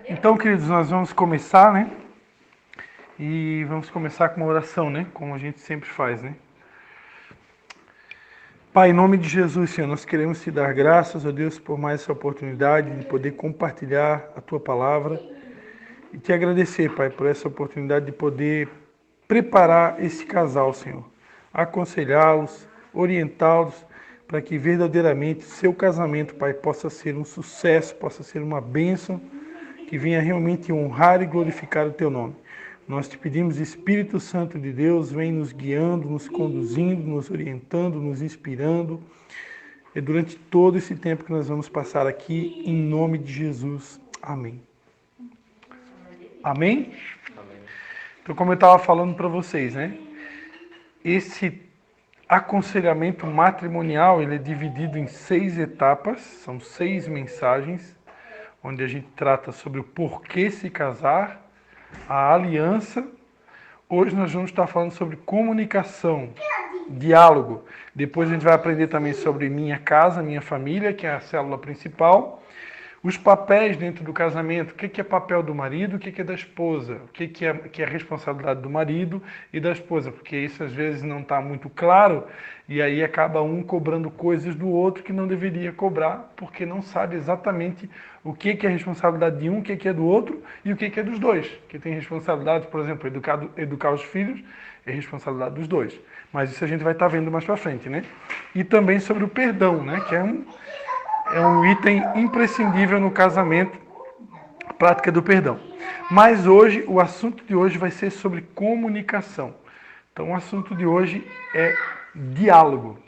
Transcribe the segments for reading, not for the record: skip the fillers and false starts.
Então, queridos, nós vamos começar, né? E vamos começar com uma oração, né? Como a gente sempre faz, né? Pai, em nome de Jesus, Senhor, nós queremos te dar graças, ó Deus, por mais essa oportunidade de poder compartilhar a tua palavra e te agradecer, Pai, por essa oportunidade de poder preparar esse casal, Senhor, aconselhá-los, orientá-los, para que verdadeiramente seu casamento, Pai, possa ser um sucesso, possa ser uma bênção, que venha realmente honrar e glorificar o teu nome. Nós te pedimos, Espírito Santo de Deus, vem nos guiando, nos conduzindo, nos orientando, nos inspirando. E durante todo esse tempo que nós vamos passar aqui, em nome de Jesus. Amém. Amém? Então, como eu estava falando para vocês, né? Esse aconselhamento matrimonial, ele é dividido em 6 etapas, são 6 mensagens, onde a gente trata sobre o porquê se casar, a aliança. Hoje nós vamos estar falando sobre comunicação, diálogo. Depois a gente vai aprender também sobre minha casa, minha família, que é a célula principal. Os papéis dentro do casamento, o que é papel do marido, o que é da esposa, o que é a responsabilidade do marido e da esposa, porque isso às vezes não está muito claro e aí acaba um cobrando coisas do outro que não deveria cobrar, porque não sabe exatamente o que é a responsabilidade de um, o que é do outro e o que é dos dois. Que tem responsabilidade, por exemplo, educar os filhos é responsabilidade dos dois. Mas isso a gente vai estar vendo mais para frente, né? E também sobre o perdão, né? Que é um item imprescindível no casamento, a prática do perdão. Mas hoje, o assunto de hoje vai ser sobre comunicação. Então, o assunto de hoje é diálogo.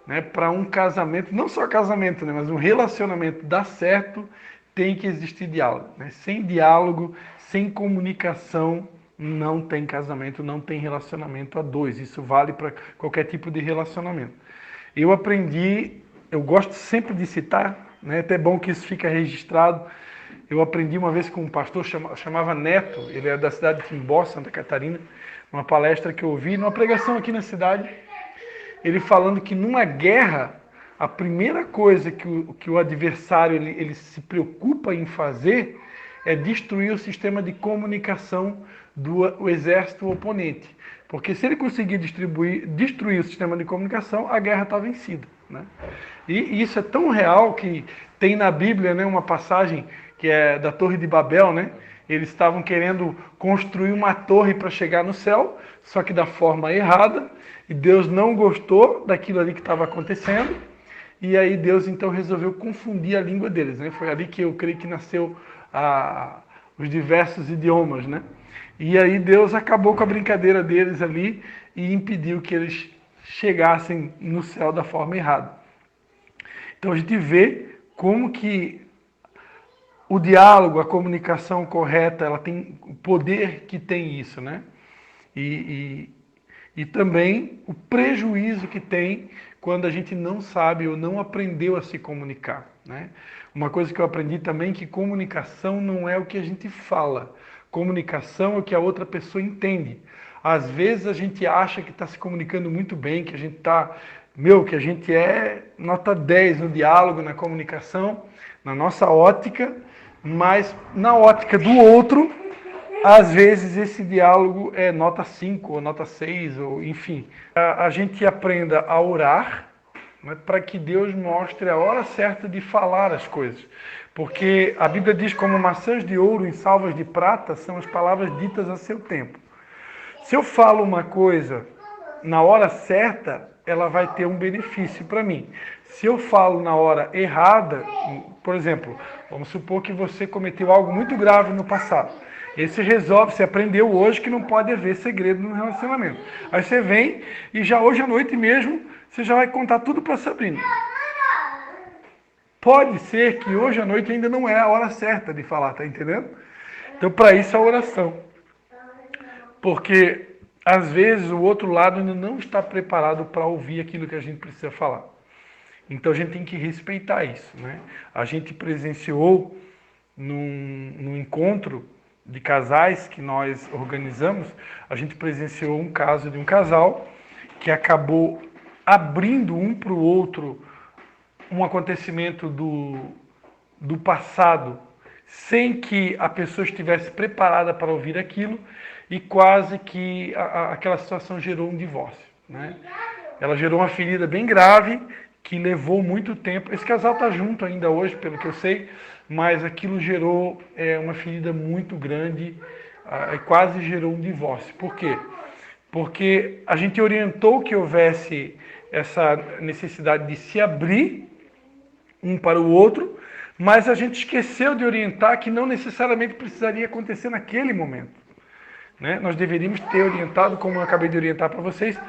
Né? Para um casamento, não só casamento, né? Mas um relacionamento dar certo, tem que existir diálogo. Né? Sem diálogo, sem comunicação, não tem casamento, não tem relacionamento a dois. Isso vale para qualquer tipo de relacionamento. Eu aprendi, eu gosto sempre de citar, né? Até bom que isso fica registrado. Eu aprendi uma vez com um pastor, chamava Neto, ele é da cidade de Timbó, Santa Catarina, numa palestra que eu ouvi, numa pregação aqui na cidade, ele falando que numa guerra, a primeira coisa que o adversário ele se preocupa em fazer é destruir o sistema de comunicação do exército oponente. Porque se ele conseguir destruir o sistema de comunicação, a guerra está vencida. Né? E isso é tão real que tem na Bíblia, né, uma passagem que é da Torre de Babel, né? Eles estavam querendo construir uma torre para chegar no céu, só que da forma errada, e Deus não gostou daquilo ali que estava acontecendo, e aí Deus então resolveu confundir a língua deles, né? Foi ali que eu creio que nasceu os diversos idiomas, né? E aí Deus acabou com a brincadeira deles ali e impediu que eles chegassem no céu da forma errada. Então a gente vê como que o diálogo, a comunicação correta, ela tem o poder que tem isso, né? E também o prejuízo que tem quando a gente não sabe ou não aprendeu a se comunicar, né? Uma coisa que eu aprendi também é que comunicação não é o que a gente fala. Comunicação é o que a outra pessoa entende. Às vezes a gente acha que está se comunicando muito bem, que a gente está, que a gente é nota 10 no diálogo, na comunicação, na nossa ótica, mas na ótica do outro, às vezes esse diálogo é nota 5 ou nota 6, ou enfim. A gente aprenda a orar, né, para que Deus mostre a hora certa de falar as coisas. Porque a Bíblia diz como maçãs de ouro em salvas de prata são as palavras ditas a seu tempo. Se eu falo uma coisa na hora certa, ela vai ter um benefício para mim. Se eu falo na hora errada, por exemplo, vamos supor que você cometeu algo muito grave no passado. E você resolve, você aprendeu hoje que não pode haver segredo no relacionamento. Aí você vem e já hoje à noite mesmo, você já vai contar tudo para a Sabrina. Pode ser que hoje à noite ainda não é a hora certa de falar, tá entendendo? Então, para isso a oração. Porque às vezes o outro lado ainda não está preparado para ouvir aquilo que a gente precisa falar. Então a gente tem que respeitar isso, né? A gente presenciou num encontro de casais que nós organizamos, a gente presenciou um caso de um casal que acabou abrindo um para o outro um acontecimento do passado, sem que a pessoa estivesse preparada para ouvir aquilo, e quase que aquela situação gerou um divórcio, né? Ela gerou uma ferida bem grave, que levou muito tempo. Esse casal está junto ainda hoje, pelo que eu sei, mas aquilo gerou uma ferida muito grande, e quase gerou um divórcio. Por quê? Porque a gente orientou que houvesse essa necessidade de se abrir um para o outro, mas a gente esqueceu de orientar que não necessariamente precisaria acontecer naquele momento, né? Nós deveríamos ter orientado, como eu acabei de orientar para vocês,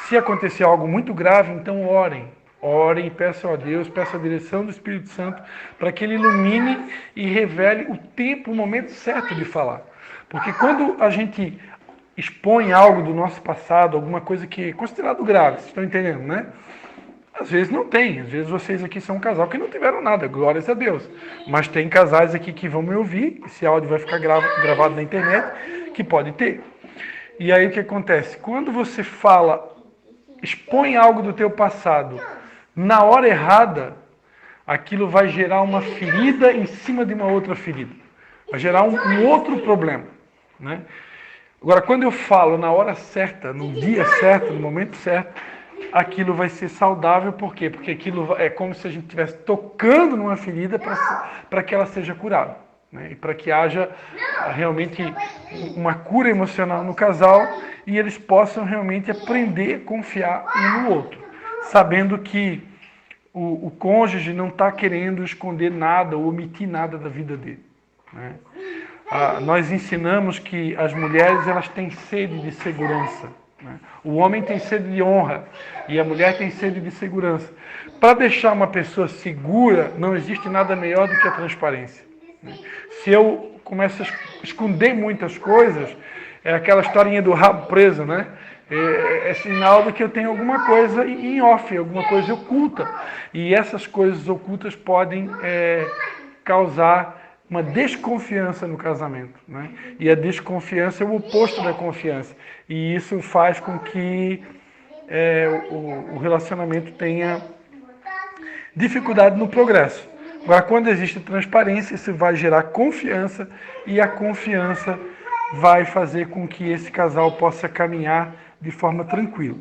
se acontecer algo muito grave, então orem. Orem e peçam a Deus, peçam a direção do Espírito Santo para que Ele ilumine e revele o tempo, o momento certo de falar. Porque quando a gente expõe algo do nosso passado, alguma coisa que é considerado grave, vocês estão entendendo, né? Às vezes não tem, às vezes vocês aqui são um casal que não tiveram nada, glórias a Deus. Mas tem casais aqui que vão me ouvir, esse áudio vai ficar gravado na internet, que pode ter. E aí o que acontece? Quando você fala, expõe algo do teu passado, na hora errada, aquilo vai gerar uma ferida em cima de uma outra ferida. Vai gerar um outro problema, né? Agora, quando eu falo na hora certa, no dia certo, no momento certo, aquilo vai ser saudável. Por quê? Porque aquilo é como se a gente estivesse tocando numa ferida para que ela seja curada, né? E para que haja realmente uma cura emocional no casal e eles possam realmente aprender a confiar um no outro, sabendo que o cônjuge não está querendo esconder nada ou omitir nada da vida dele, né? Nós ensinamos que as mulheres elas têm sede de segurança, né? O homem tem sede de honra e a mulher tem sede de segurança. Para deixar uma pessoa segura, não existe nada melhor do que a transparência, né? Se eu começo a esconder muitas coisas, é aquela historinha do rabo preso, né? É sinal de que eu tenho alguma coisa em off, alguma coisa oculta. E essas coisas ocultas podem causar uma desconfiança no casamento, né? E a desconfiança é o oposto da confiança. E isso faz com que o relacionamento tenha dificuldade no progresso. Agora, quando existe transparência, isso vai gerar confiança e a confiança vai fazer com que esse casal possa caminhar de forma tranquila.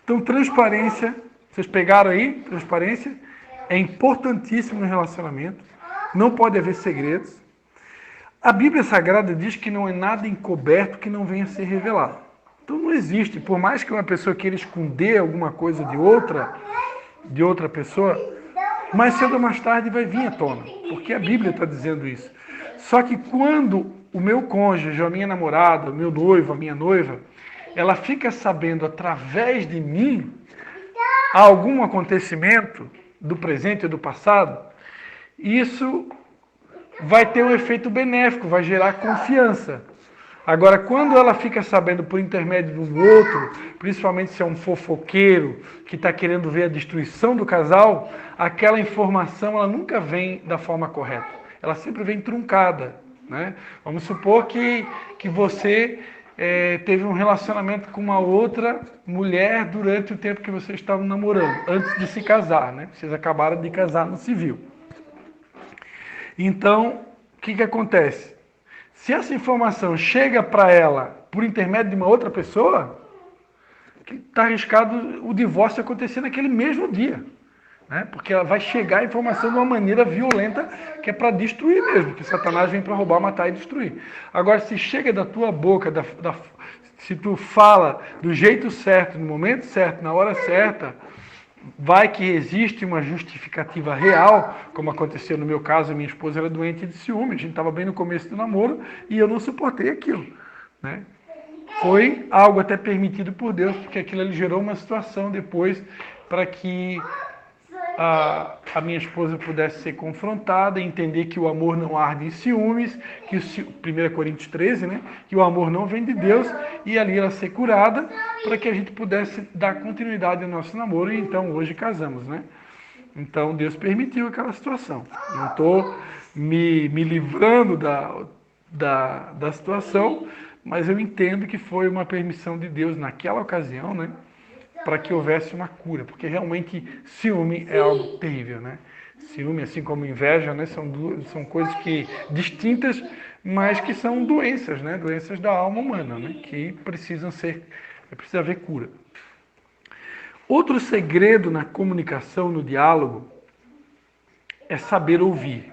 Então, transparência, vocês pegaram aí? Transparência é importantíssimo no relacionamento. Não pode haver segredos. A Bíblia Sagrada diz que não é nada encoberto que não venha a ser revelado. Então não existe, por mais que uma pessoa queira esconder alguma coisa de outra pessoa, mais cedo ou mais tarde vai vir à tona, porque a Bíblia está dizendo isso. Só que quando o meu cônjuge, a minha namorada, o meu noivo, a minha noiva, ela fica sabendo através de mim algum acontecimento do presente ou do passado, isso vai ter um efeito benéfico, vai gerar confiança. Agora, quando ela fica sabendo por intermédio do outro, principalmente se é um fofoqueiro que está querendo ver a destruição do casal, aquela informação ela nunca vem da forma correta. Ela sempre vem truncada, né? Vamos supor que você teve um relacionamento com uma outra mulher durante o tempo que vocês estavam namorando, antes de se casar, né? Vocês acabaram de casar no civil. Então, o que acontece? Se essa informação chega para ela por intermédio de uma outra pessoa, está arriscado o divórcio acontecer naquele mesmo dia, né? Porque ela vai chegar a informação de uma maneira violenta que é para destruir mesmo, que Satanás vem para roubar, matar e destruir. Agora, se chega da tua boca, se tu fala do jeito certo, no momento certo, na hora certa, vai que existe uma justificativa real, como aconteceu no meu caso, a minha esposa era doente de ciúme, a gente estava bem no começo do namoro e eu não suportei aquilo, né? Foi algo até permitido por Deus, porque aquilo ali gerou uma situação depois para que a minha esposa pudesse ser confrontada, entender que o amor não arde em ciúmes, que 1 Coríntios 13, né? Que o amor não vem de Deus, e ali ela ser curada para que a gente pudesse dar continuidade ao nosso namoro, e então hoje casamos, né? Então Deus permitiu aquela situação. Não estou me livrando da situação, mas eu entendo que foi uma permissão de Deus naquela ocasião, né? Para que houvesse uma cura, porque realmente ciúme é algo terrível, né? Ciúme, assim como inveja, né? São coisas distintas, mas que são doenças, né? Doenças da alma humana, né? Que precisa haver cura. Outro segredo na comunicação, no diálogo, é saber ouvir.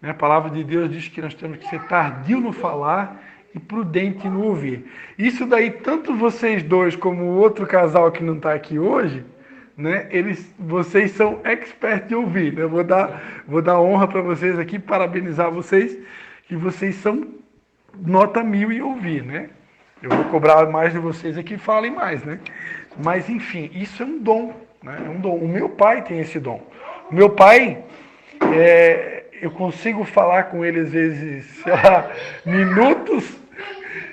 A palavra de Deus diz que nós temos que ser tardio no falar e prudente no ouvir. Isso daí, tanto vocês dois como o outro casal que não está aqui hoje, né, vocês são experts de ouvir. Né? Vou dar honra para vocês aqui, parabenizar vocês, que vocês são nota 1000 em ouvir. Né? Eu vou cobrar mais de vocês aqui, falem mais. Né? Mas, enfim, isso é um dom. Né? É um dom. O meu pai tem esse dom. O meu pai... eu consigo falar com ele, às vezes, sei lá, minutos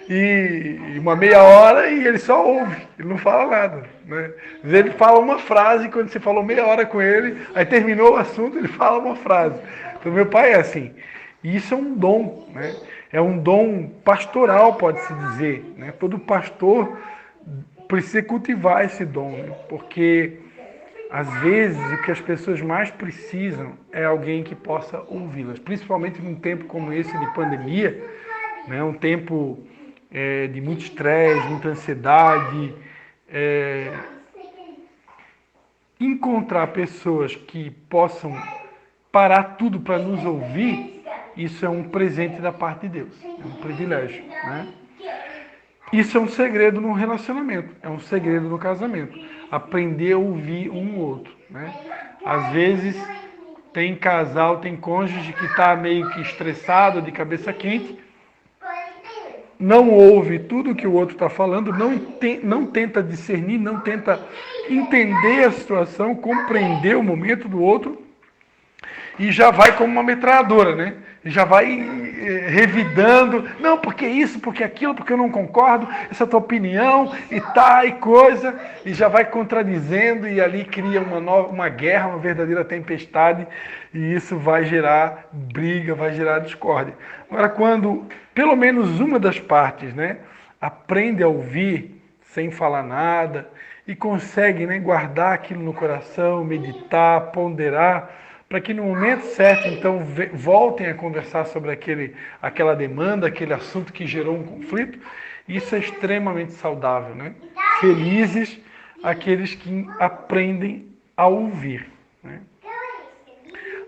e uma meia hora e ele só ouve, ele não fala nada. Né? Às vezes ele fala uma frase, quando você falou meia hora com ele, aí terminou o assunto, ele fala uma frase. Então, meu pai é assim. E isso é um dom, né? É um dom pastoral, pode-se dizer. Né? Todo pastor precisa cultivar esse dom, né? Porque... às vezes, o que as pessoas mais precisam é alguém que possa ouvi-las, principalmente num tempo como esse de pandemia, né? Um tempo de muito estresse, muita ansiedade. Encontrar pessoas que possam parar tudo para nos ouvir, isso é um presente da parte de Deus, é um privilégio. Né? Isso é um segredo no relacionamento, é um segredo no casamento. Aprender a ouvir um outro. Né? Às vezes tem casal, tem cônjuge que está meio que estressado, de cabeça quente, não ouve tudo que o outro está falando, não tenta discernir, não tenta entender a situação, compreender o momento do outro, e já vai como uma metralhadora, né? Já vai revidando, não, porque isso, porque aquilo, porque eu não concordo, essa é a tua opinião, e coisa, e já vai contradizendo, e ali cria uma guerra, uma verdadeira tempestade, e isso vai gerar briga, vai gerar discórdia. Agora, quando pelo menos uma das partes, né, aprende a ouvir sem falar nada, e consegue, né, guardar aquilo no coração, meditar, ponderar, para que no momento certo, então, voltem a conversar sobre aquela demanda, aquele assunto que gerou um conflito. Isso é extremamente saudável, né? Felizes aqueles que aprendem a ouvir. Né?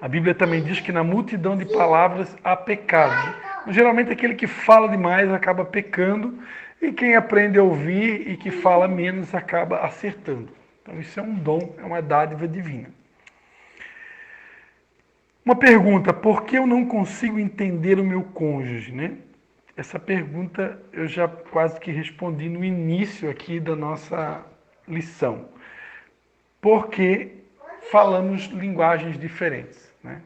A Bíblia também diz que na multidão de palavras há pecado. Geralmente aquele que fala demais acaba pecando, e quem aprende a ouvir e que fala menos acaba acertando. Então isso é um dom, é uma dádiva divina. Uma pergunta: por que eu não consigo entender o meu cônjuge? Né? Essa pergunta eu já quase que respondi no início aqui da nossa lição. Porque falamos linguagens diferentes. Né?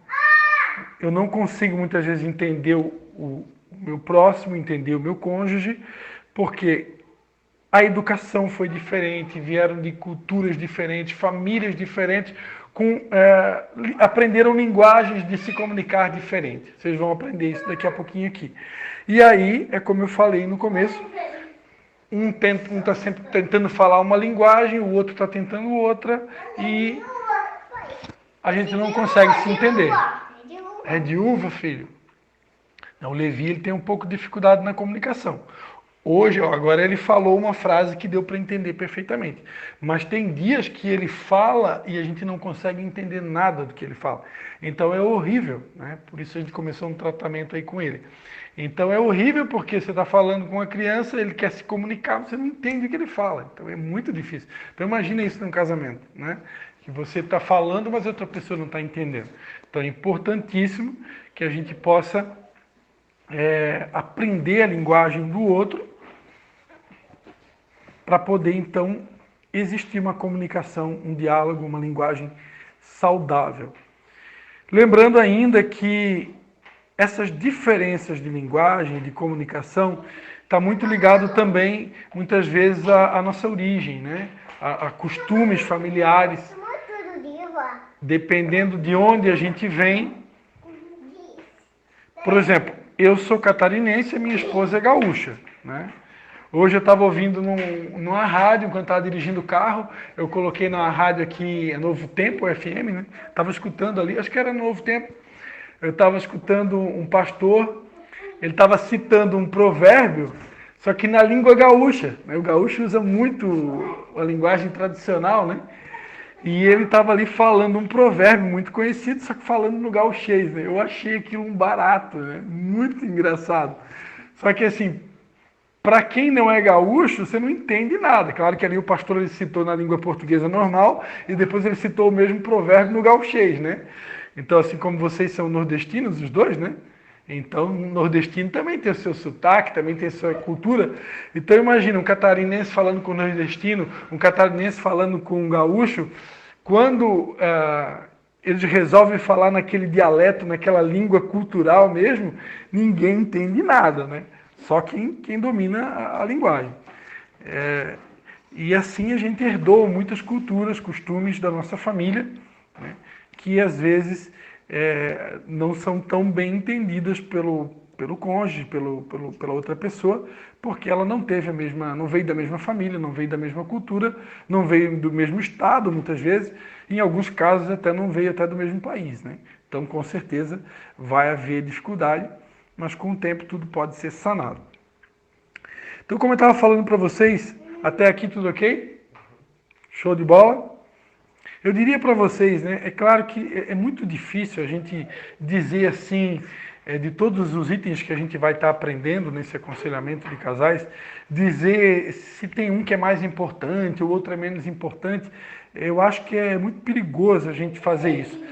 Eu não consigo muitas vezes entender o meu próximo, entender o meu cônjuge, porque a educação foi diferente, vieram de culturas diferentes, famílias diferentes, aprenderam linguagens de se comunicar diferentes. Vocês vão aprender isso daqui a pouquinho aqui. E aí, é como eu falei no começo, um está sempre tentando falar uma linguagem, o outro está tentando outra, e a gente não consegue se entender. É de uva, filho? Não, o Levi ele tem um pouco de dificuldade na comunicação. Hoje, agora ele falou uma frase que deu para entender perfeitamente. Mas tem dias que ele fala e a gente não consegue entender nada do que ele fala. Então é horrível, né? Por isso a gente começou um tratamento aí com ele. Então é horrível porque você está falando com uma criança, ele quer se comunicar, você não entende o que ele fala. Então é muito difícil. Então imagina isso num casamento, né? Que você está falando, mas a outra pessoa não está entendendo. Então é importantíssimo que a gente possa aprender a linguagem do outro, para poder, então, existir uma comunicação, um diálogo, uma linguagem saudável. Lembrando ainda que essas diferenças de linguagem, de comunicação, está muito ligado também, muitas vezes, à nossa origem, né? A costumes familiares. Dependendo de onde a gente vem. Por exemplo, eu sou catarinense e minha esposa é gaúcha, né? Hoje eu estava ouvindo numa rádio, enquanto estava dirigindo o carro, eu coloquei na rádio aqui, Novo Tempo, FM, né? Estava escutando ali, acho que era Novo Tempo. Eu estava escutando um pastor, ele estava citando um provérbio, só que na língua gaúcha, né? O gaúcho usa muito a linguagem tradicional, né? E ele estava ali falando um provérbio muito conhecido, só que falando no gauchês, né? Eu achei aquilo um barato, né? Muito engraçado. Só que assim, para quem não é gaúcho, você não entende nada. Claro que ali o pastor ele citou na língua portuguesa normal e depois ele citou o mesmo provérbio no gauchês, né? Então, assim como vocês são nordestinos, os dois, né? Então, o nordestino também tem o seu sotaque, também tem a sua cultura. Então, imagina um catarinense falando com o nordestino, um catarinense falando com um gaúcho, quando eles resolvem falar naquele dialeto, naquela língua cultural mesmo, ninguém entende nada, né? Só quem domina a linguagem. E assim a gente herdou muitas culturas, costumes da nossa família, né, que às vezes não são tão bem entendidas pelo cônjuge, pela outra pessoa, porque ela não teve a mesma, não veio da mesma família, não veio da mesma cultura, não veio do mesmo estado, muitas vezes, em alguns casos até não veio até do mesmo país, né? Então, com certeza, vai haver dificuldade, mas com o tempo tudo pode ser sanado. Então, como eu estava falando para vocês, até aqui tudo ok? Show de bola? Eu diria para vocês, né? É claro que é muito difícil a gente dizer assim, de todos os itens que a gente vai estar aprendendo nesse aconselhamento de casais, dizer se tem um que é mais importante, o outro é menos importante. Eu acho que é muito perigoso a gente fazer isso.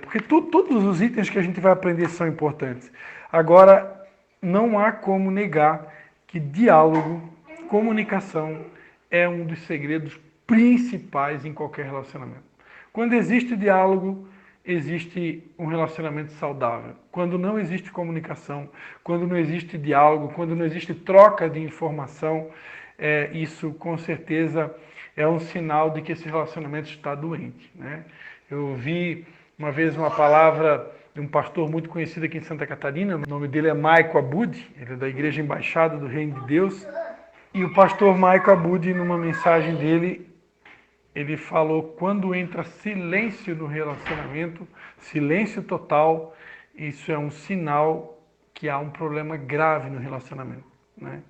Porque todos os itens que a gente vai aprender são importantes. Agora, não há como negar que diálogo, comunicação é um dos segredos principais em qualquer relacionamento. Quando existe diálogo, existe um relacionamento saudável. Quando não existe comunicação, quando não existe diálogo, quando não existe troca de informação, isso com certeza é um sinal de que esse relacionamento está doente, né? Eu vi uma vez uma palavra de um pastor muito conhecido aqui em Santa Catarina, o nome dele é Maico Abud, ele é da Igreja Embaixada do Reino de Deus, e o pastor Maico Abud, numa mensagem dele, ele falou, quando entra silêncio no relacionamento, silêncio total, isso é um sinal que há um problema grave no relacionamento, né?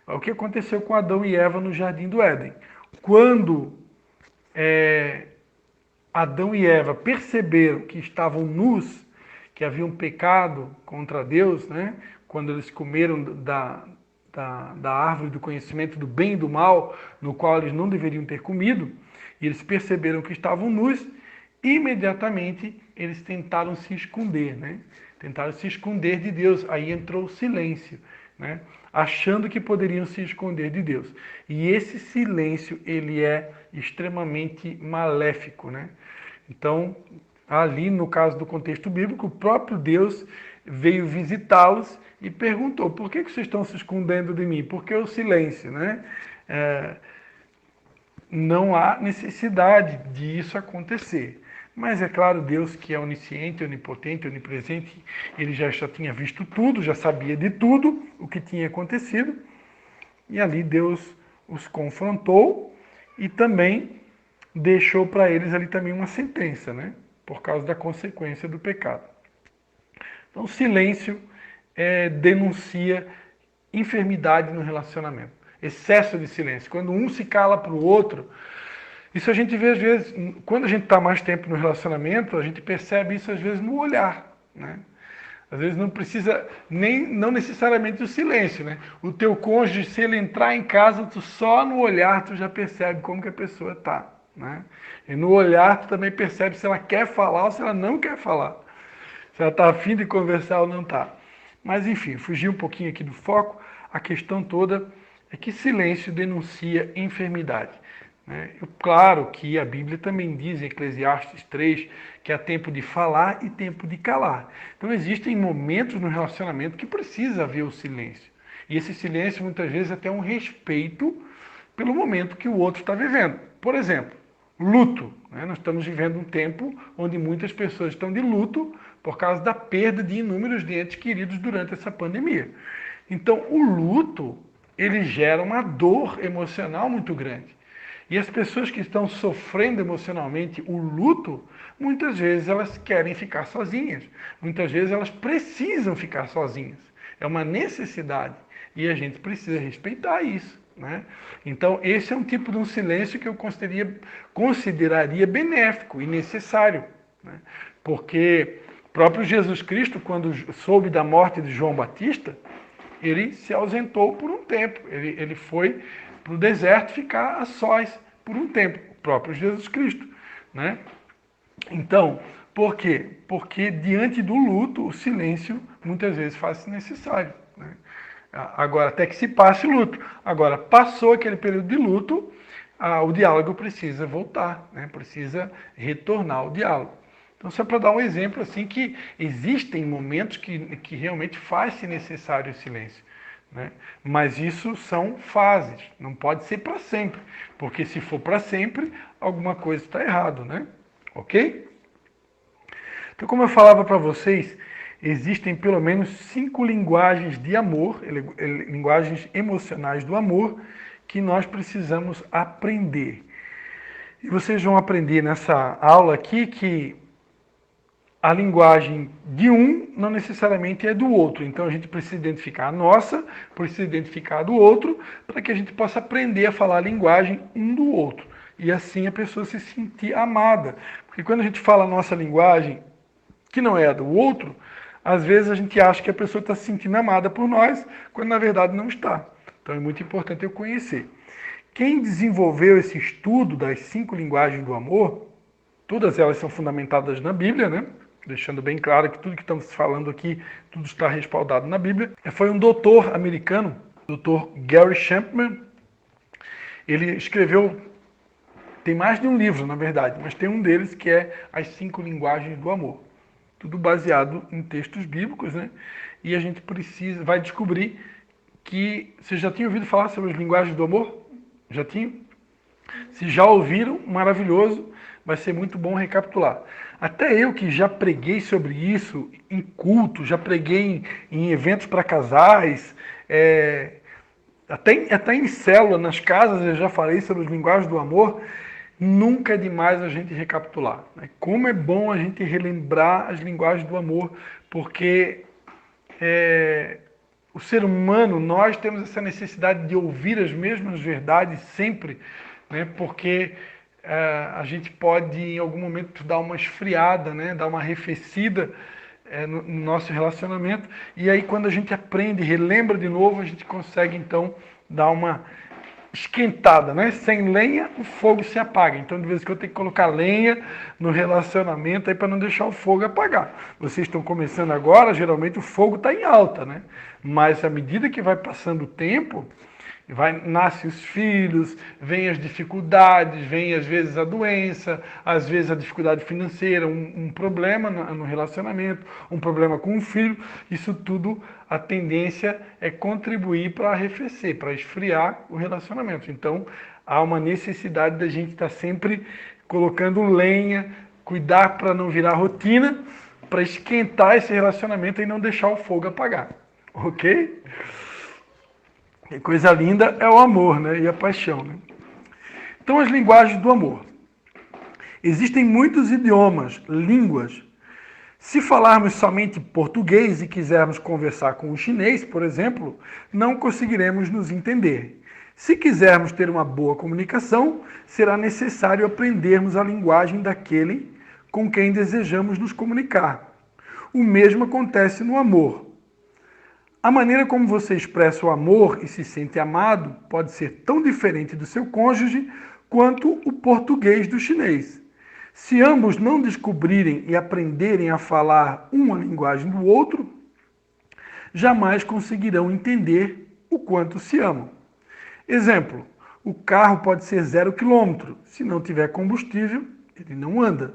O que aconteceu com Adão e Eva no Jardim do Éden? Quando Adão e Eva perceberam que estavam nus, que haviam pecado contra Deus, né? Quando eles comeram da árvore do conhecimento do bem e do mal, no qual eles não deveriam ter comido, e eles perceberam que estavam nus, imediatamente eles tentaram se esconder, né? Tentaram se esconder de Deus. Aí entrou o silêncio, né? Achando que poderiam se esconder de Deus. E esse silêncio, ele é extremamente maléfico, né? Então, ali no caso do contexto bíblico, o próprio Deus veio visitá-los e perguntou, por que vocês estão se escondendo de mim? Por que o silêncio, né? Não há necessidade de isso acontecer. Mas é claro, Deus que é onisciente, onipotente, onipresente, ele já tinha visto tudo, já sabia de tudo o que tinha acontecido. E ali Deus os confrontou e também deixou para eles ali também uma sentença, né? Por causa da consequência do pecado. Então, o silêncio denuncia enfermidade no relacionamento. Excesso de silêncio. Quando um se cala para o outro, isso a gente vê às vezes, quando a gente está mais tempo no relacionamento, a gente percebe isso às vezes no olhar, né? Às vezes não precisa, não necessariamente o silêncio, né? O teu cônjuge, se ele entrar em casa, tu só no olhar tu já percebe como que a pessoa está, né? E no olhar tu também percebe se ela quer falar ou se ela não quer falar. Se ela está afim de conversar ou não está. Mas enfim, fugir um pouquinho aqui do foco, a questão toda é que silêncio denuncia enfermidade. Claro que a Bíblia também diz em Eclesiastes 3 que há tempo de falar e tempo de calar. Então existem momentos no relacionamento que precisa haver o silêncio. E esse silêncio muitas vezes é até um respeito pelo momento que o outro está vivendo. Por exemplo, luto. Nós estamos vivendo um tempo onde muitas pessoas estão de luto por causa da perda de inúmeros entes queridos durante essa pandemia. Então o luto ele gera uma dor emocional muito grande. E as pessoas que estão sofrendo emocionalmente o luto, muitas vezes elas querem ficar sozinhas. Muitas vezes elas precisam ficar sozinhas. É uma necessidade. E a gente precisa respeitar isso, né? Então, esse é um tipo de um silêncio que eu consideraria benéfico e necessário, né? Porque o próprio Jesus Cristo, quando soube da morte de João Batista, ele se ausentou por um tempo. Ele foi para o deserto ficar a sós por um tempo. O próprio Jesus Cristo, né? Então, por quê? Porque diante do luto, o silêncio muitas vezes faz-se necessário, né? Agora, até que se passe o luto. Agora, passou aquele período de luto, o diálogo precisa voltar, né? Precisa retornar ao diálogo. Então, só para dar um exemplo, assim, que existem momentos que realmente faz-se necessário o silêncio, né? Mas isso são fases, não pode ser para sempre, porque se for para sempre, alguma coisa está errado, né? Ok? Então, como eu falava para vocês, existem pelo menos 5 linguagens de amor, linguagens emocionais do amor, que nós precisamos aprender. E vocês vão aprender nessa aula aqui que a linguagem de um não necessariamente é do outro. Então a gente precisa identificar a nossa, precisa identificar a do outro, para que a gente possa aprender a falar a linguagem um do outro. E assim a pessoa se sentir amada. Porque quando a gente fala a nossa linguagem, que não é a do outro, às vezes a gente acha que a pessoa está se sentindo amada por nós, quando na verdade não está. Então é muito importante eu conhecer. Quem desenvolveu esse estudo das 5 linguagens do amor, todas elas são fundamentadas na Bíblia, né? Deixando bem claro que tudo que estamos falando aqui, tudo está respaldado na Bíblia. Foi um doutor americano, Dr. Gary Chapman. Ele escreveu, tem mais de um livro, na verdade, mas tem um deles que é As 5 Linguagens do Amor. Tudo baseado em textos bíblicos, né? E a gente vai descobrir que... Vocês já tinham ouvido falar sobre as linguagens do amor? Já tinham? Se já ouviram, maravilhoso, vai ser muito bom recapitular. Até eu que já preguei sobre isso em culto, já preguei em eventos para casais, até em célula, nas casas, eu já falei sobre as linguagens do amor. Nunca é demais a gente recapitular, né? Como é bom a gente relembrar as linguagens do amor, porque o ser humano, nós temos essa necessidade de ouvir as mesmas verdades sempre, né? Porque a gente pode, em algum momento, dar uma esfriada, né? Dar uma arrefecida no nosso relacionamento. E aí, quando a gente aprende, relembra de novo, a gente consegue, então, dar uma esquentada, né? Sem lenha, o fogo se apaga. Então, de vez em quando, tem que colocar lenha no relacionamento aí para não deixar o fogo apagar. Vocês estão começando agora, geralmente o fogo está em alta, né? Mas à medida que vai passando o tempo, nascem os filhos, vem as dificuldades, vem às vezes a doença, às vezes a dificuldade financeira, um problema no relacionamento, um problema com o filho. Isso tudo, a tendência é contribuir para arrefecer, para esfriar o relacionamento. Então, há uma necessidade da gente estar sempre colocando lenha, cuidar para não virar rotina, para esquentar esse relacionamento e não deixar o fogo apagar. Ok? E coisa linda é o amor, né? E a paixão, né? Então, as linguagens do amor. Existem muitos idiomas, línguas. Se falarmos somente português e quisermos conversar com o chinês, por exemplo, não conseguiremos nos entender. Se quisermos ter uma boa comunicação, será necessário aprendermos a linguagem daquele com quem desejamos nos comunicar. O mesmo acontece no amor. A maneira como você expressa o amor e se sente amado pode ser tão diferente do seu cônjuge quanto o português do chinês. Se ambos não descobrirem e aprenderem a falar uma linguagem do outro, jamais conseguirão entender o quanto se amam. Exemplo, o carro pode ser 0 km. Se não tiver combustível, ele não anda.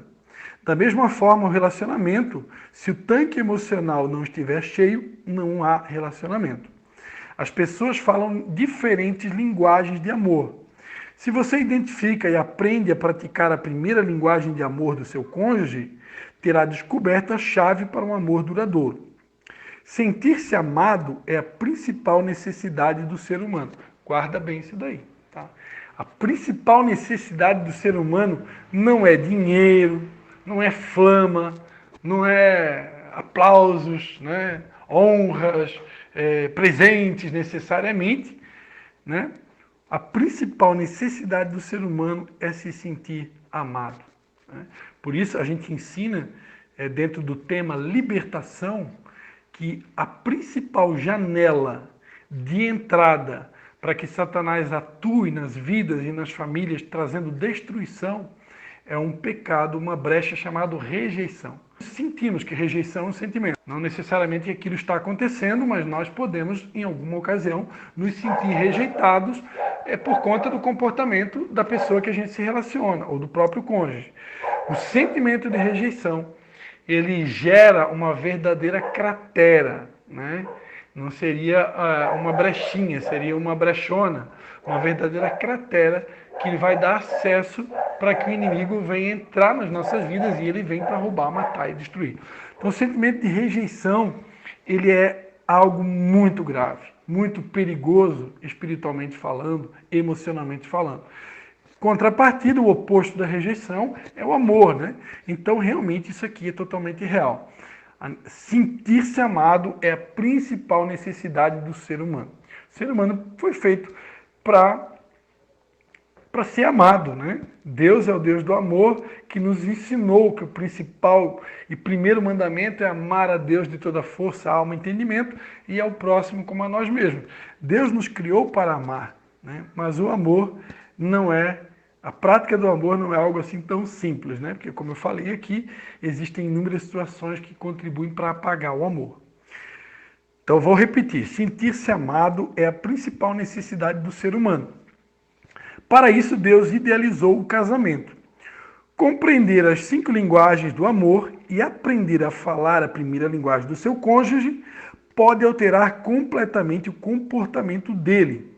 Da mesma forma, o relacionamento, se o tanque emocional não estiver cheio, não há relacionamento. As pessoas falam diferentes linguagens de amor. Se você identifica e aprende a praticar a primeira linguagem de amor do seu cônjuge, terá descoberto a chave para um amor duradouro. Sentir-se amado é a principal necessidade do ser humano. Guarda bem isso daí, tá? A principal necessidade do ser humano não é dinheiro, não é fama, não é aplausos, né? Honras, presentes necessariamente, né? A principal necessidade do ser humano é se sentir amado, né? Por isso a gente ensina, dentro do tema libertação, que a principal janela de entrada para que Satanás atue nas vidas e nas famílias, trazendo destruição, é um pecado, uma brecha chamada rejeição. Sentimos que rejeição é um sentimento. Não necessariamente aquilo está acontecendo, mas nós podemos, em alguma ocasião, nos sentir rejeitados por conta do comportamento da pessoa que a gente se relaciona, ou do próprio cônjuge. O sentimento de rejeição, ele gera uma verdadeira cratera, né? Não seria uma brechinha, seria uma brechona, uma verdadeira cratera que vai dar acesso para que o inimigo venha entrar nas nossas vidas e ele vem para roubar, matar e destruir. Então o sentimento de rejeição, ele é algo muito grave, muito perigoso, espiritualmente falando, emocionalmente falando. Contrapartida, o oposto da rejeição é o amor, né? Então realmente isso aqui é totalmente real. Sentir-se amado é a principal necessidade do ser humano. O ser humano foi feito para ser amado, né? Deus é o Deus do amor que nos ensinou que o principal e primeiro mandamento é amar a Deus de toda força, alma e entendimento e ao próximo como a nós mesmos. Deus nos criou para amar, né? Mas o amor não é... A prática do amor não é algo assim tão simples, né? Porque, como eu falei aqui, existem inúmeras situações que contribuem para apagar o amor. Então, vou repetir. Sentir-se amado é a principal necessidade do ser humano. Para isso, Deus idealizou o casamento. Compreender as 5 linguagens do amor e aprender a falar a primeira linguagem do seu cônjuge pode alterar completamente o comportamento dele.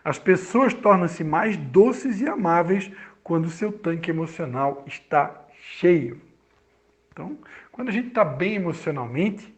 As pessoas tornam-se mais doces e amáveis quando o seu tanque emocional está cheio. Então, quando a gente está bem emocionalmente,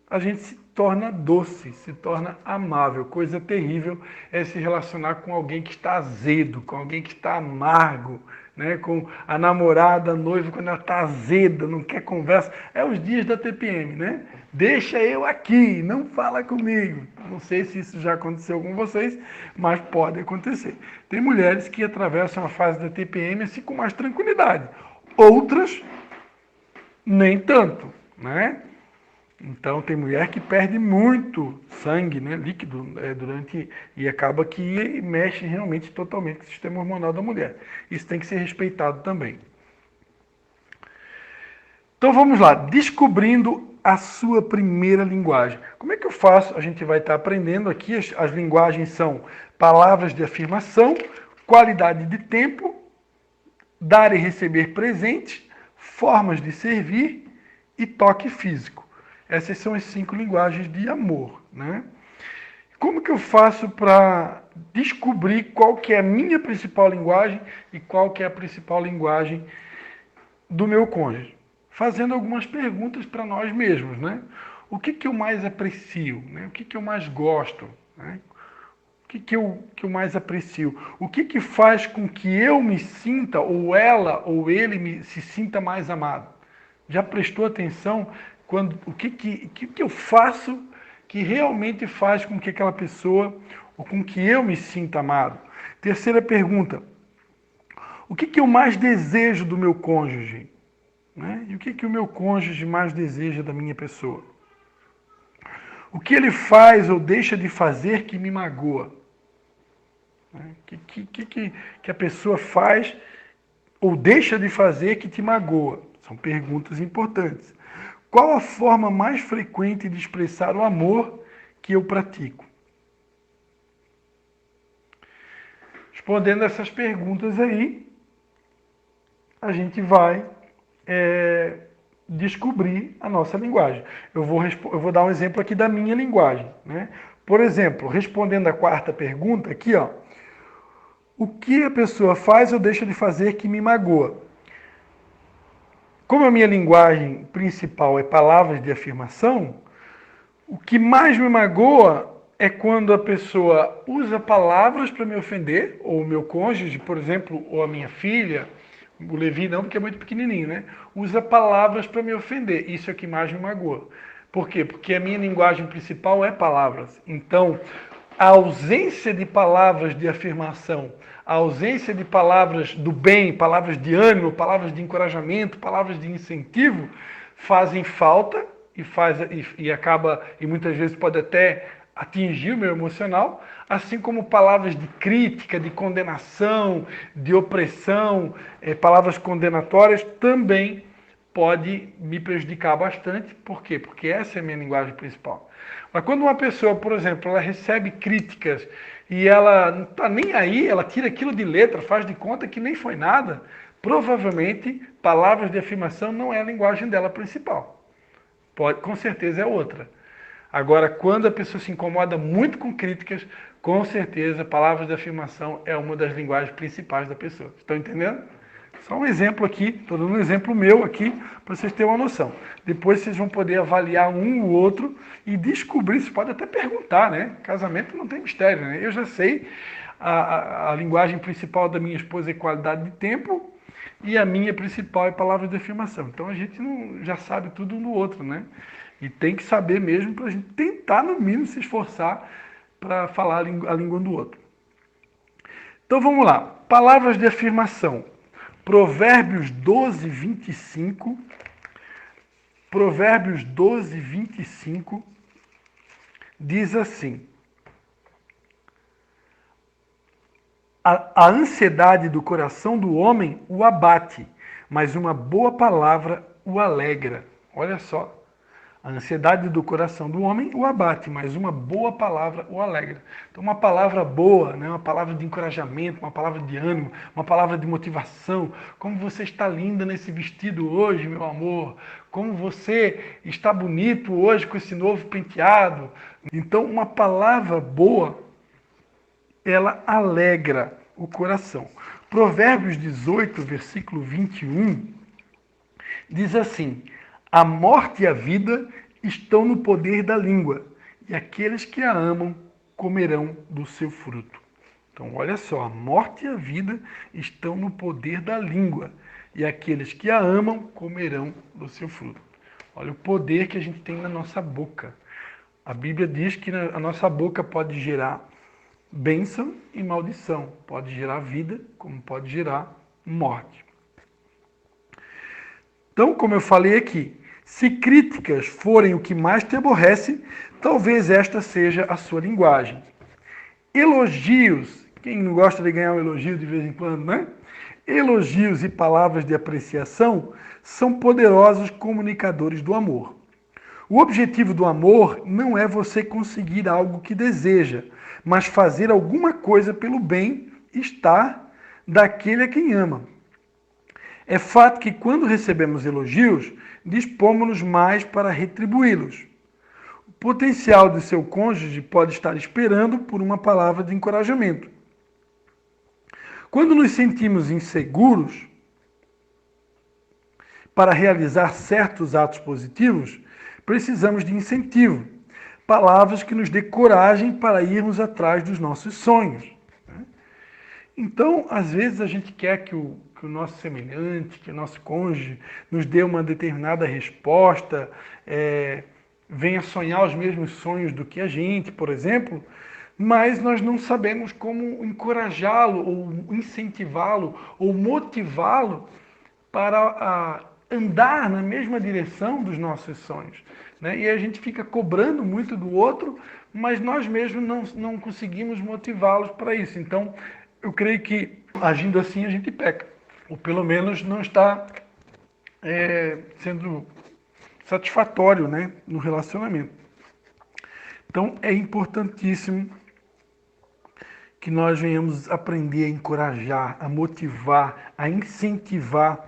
a gente se torna doce, se torna amável. Coisa terrível é se relacionar com alguém que está azedo, com alguém que está amargo, né? Com a namorada, a noiva, quando ela está azeda, não quer conversa. É os dias da TPM, né? Deixa eu aqui, não fala comigo. Não sei se isso já aconteceu com vocês, mas pode acontecer. Tem mulheres que atravessam a fase da TPM assim com mais tranquilidade. Outras, nem tanto, né? Então, tem mulher que perde muito sangue, né, líquido, e acaba que mexe realmente totalmente com o sistema hormonal da mulher. Isso tem que ser respeitado também. Então, vamos lá. Descobrindo a sua primeira linguagem. Como é que eu faço? A gente vai estar aprendendo aqui. As linguagens são palavras de afirmação, qualidade de tempo, dar e receber presente, formas de servir e toque físico. Essas são as 5 linguagens de amor, né? Como que eu faço para descobrir qual que é a minha principal linguagem e qual que é a principal linguagem do meu cônjuge? Fazendo algumas perguntas para nós mesmos, né? O que eu mais aprecio, né? O que eu mais gosto, né? O que eu mais aprecio? O que faz com que eu me sinta, ou ela, ou ele se sinta mais amado? Já prestou atenção? O que eu faço que realmente faz com que aquela pessoa, ou com que eu me sinta amado? Terceira pergunta, o que eu mais desejo do meu cônjuge? Né? E o que o meu cônjuge mais deseja da minha pessoa? O que ele faz ou deixa de fazer que me magoa? O que a pessoa faz ou deixa de fazer que te magoa? São perguntas importantes. Qual a forma mais frequente de expressar o amor que eu pratico? Respondendo essas perguntas aí, a gente vai descobrir a nossa linguagem. Eu vou dar um exemplo aqui da minha linguagem, né? Por exemplo, respondendo a 4ª pergunta aqui, ó, o que a pessoa faz ou deixa de fazer que me magoa? Como a minha linguagem principal é palavras de afirmação, O que mais me magoa é quando a pessoa usa palavras para me ofender, ou o meu cônjuge, por exemplo, ou a minha filha, o Levi não, porque é muito pequenininho, né? Usa palavras para me ofender. Isso é o que mais me magoa. Por quê? Porque a minha linguagem principal é palavras. Então, a ausência de palavras de afirmação, a ausência de palavras do bem, palavras de ânimo, palavras de encorajamento, palavras de incentivo, fazem falta e acaba, e muitas vezes pode até atingir o meu emocional, assim como palavras de crítica, de condenação, de opressão, palavras condenatórias também pode me prejudicar bastante. Por quê? Porque essa é a minha linguagem principal. Mas quando uma pessoa, por exemplo, ela recebe críticas e ela não está nem aí, ela tira aquilo de letra, faz de conta que nem foi nada, provavelmente palavras de afirmação não é a linguagem dela principal. Pode, com certeza é outra. Agora, quando a pessoa se incomoda muito com críticas, com certeza palavras de afirmação é uma das linguagens principais da pessoa. Estão entendendo? Só um exemplo aqui, estou dando um exemplo meu aqui, para vocês terem uma noção. Depois vocês vão poder avaliar um ou outro e descobrir, você pode até perguntar, né? Casamento não tem mistério, né? Eu já sei a linguagem principal da minha esposa é qualidade de tempo e a minha principal é palavras de afirmação. Então a gente não, já sabe tudo um do outro, né? E tem que saber mesmo para a gente tentar, no mínimo, se esforçar para falar a língua do outro. Então vamos lá. Palavras de afirmação. Provérbios 12, 25. Provérbios 12, 25 diz assim: a ansiedade do coração do homem o abate, mas uma boa palavra o alegra. Olha só. A ansiedade do coração do homem o abate, mas uma boa palavra o alegra. Então, uma palavra boa, né? Uma palavra de encorajamento, uma palavra de ânimo, uma palavra de motivação. Como você está linda nesse vestido hoje, meu amor. Como você está bonito hoje com esse novo penteado. Então, uma palavra boa, ela alegra o coração. Provérbios 18, versículo 21, diz assim: a morte e a vida estão no poder da língua, e aqueles que a amam comerão do seu fruto. Então, olha só, a morte e a vida estão no poder da língua, e aqueles que a amam comerão do seu fruto. Olha o poder que a gente tem na nossa boca. A Bíblia diz que a nossa boca pode gerar bênção e maldição, pode gerar vida, como pode gerar morte. Então, como eu falei aqui, se críticas forem o que mais te aborrece, talvez esta seja a sua linguagem. Elogios, quem não gosta de ganhar um elogio de vez em quando, né? Elogios e palavras de apreciação são poderosos comunicadores do amor. O objetivo do amor não é você conseguir algo que deseja, mas fazer alguma coisa pelo bem-estar daquele a quem ama. É fato que quando recebemos elogios, dispomos-nos mais para retribuí-los. O potencial de seu cônjuge pode estar esperando por uma palavra de encorajamento. Quando nos sentimos inseguros para realizar certos atos positivos, precisamos de incentivo, palavras que nos dê coragem para irmos atrás dos nossos sonhos. Então, às vezes a gente quer que o nosso semelhante, que o nosso cônjuge nos dê uma determinada resposta, venha sonhar os mesmos sonhos do que a gente, por exemplo, mas nós não sabemos como encorajá-lo, ou incentivá-lo, ou motivá-lo para andar na mesma direção dos nossos sonhos. Né? E a gente fica cobrando muito do outro, mas nós mesmos não conseguimos motivá-los para isso. Então, eu creio que agindo assim a gente peca, ou pelo menos não está sendo satisfatório, né, no relacionamento. Então é importantíssimo que nós venhamos aprender a encorajar, a motivar, a incentivar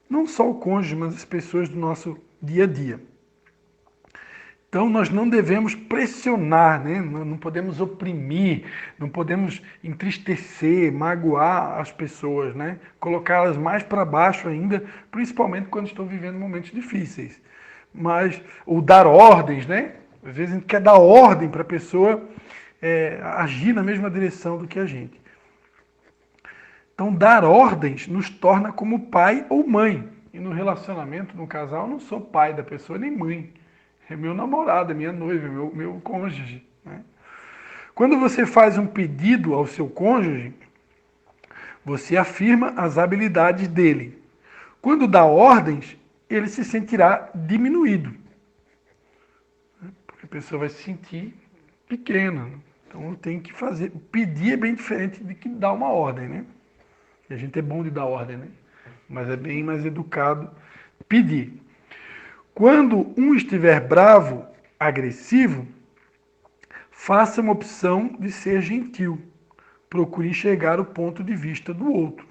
não só o cônjuge, mas as pessoas do nosso dia a dia. Então, nós não devemos pressionar, né? Não podemos oprimir, não podemos entristecer, magoar as pessoas, né? Colocá-las mais para baixo ainda, principalmente quando estão vivendo momentos difíceis. Ou dar ordens, né? Às vezes a gente quer dar ordem para a pessoa agir na mesma direção do que a gente. Então, dar ordens nos torna como pai ou mãe. E no relacionamento, no casal, eu não sou pai da pessoa nem mãe. É meu namorado, é minha noiva, é meu cônjuge. Né? Quando você faz um pedido ao seu cônjuge, você afirma as habilidades dele. Quando dá ordens, ele se sentirá diminuído. Porque a pessoa vai se sentir pequena. Então tem que fazer. Pedir é bem diferente de que dar uma ordem, né? E a gente é bom de dar ordem, né? Mas é bem mais educado pedir. Quando um estiver bravo, agressivo, faça uma opção de ser gentil. Procure enxergar o ponto de vista do outro.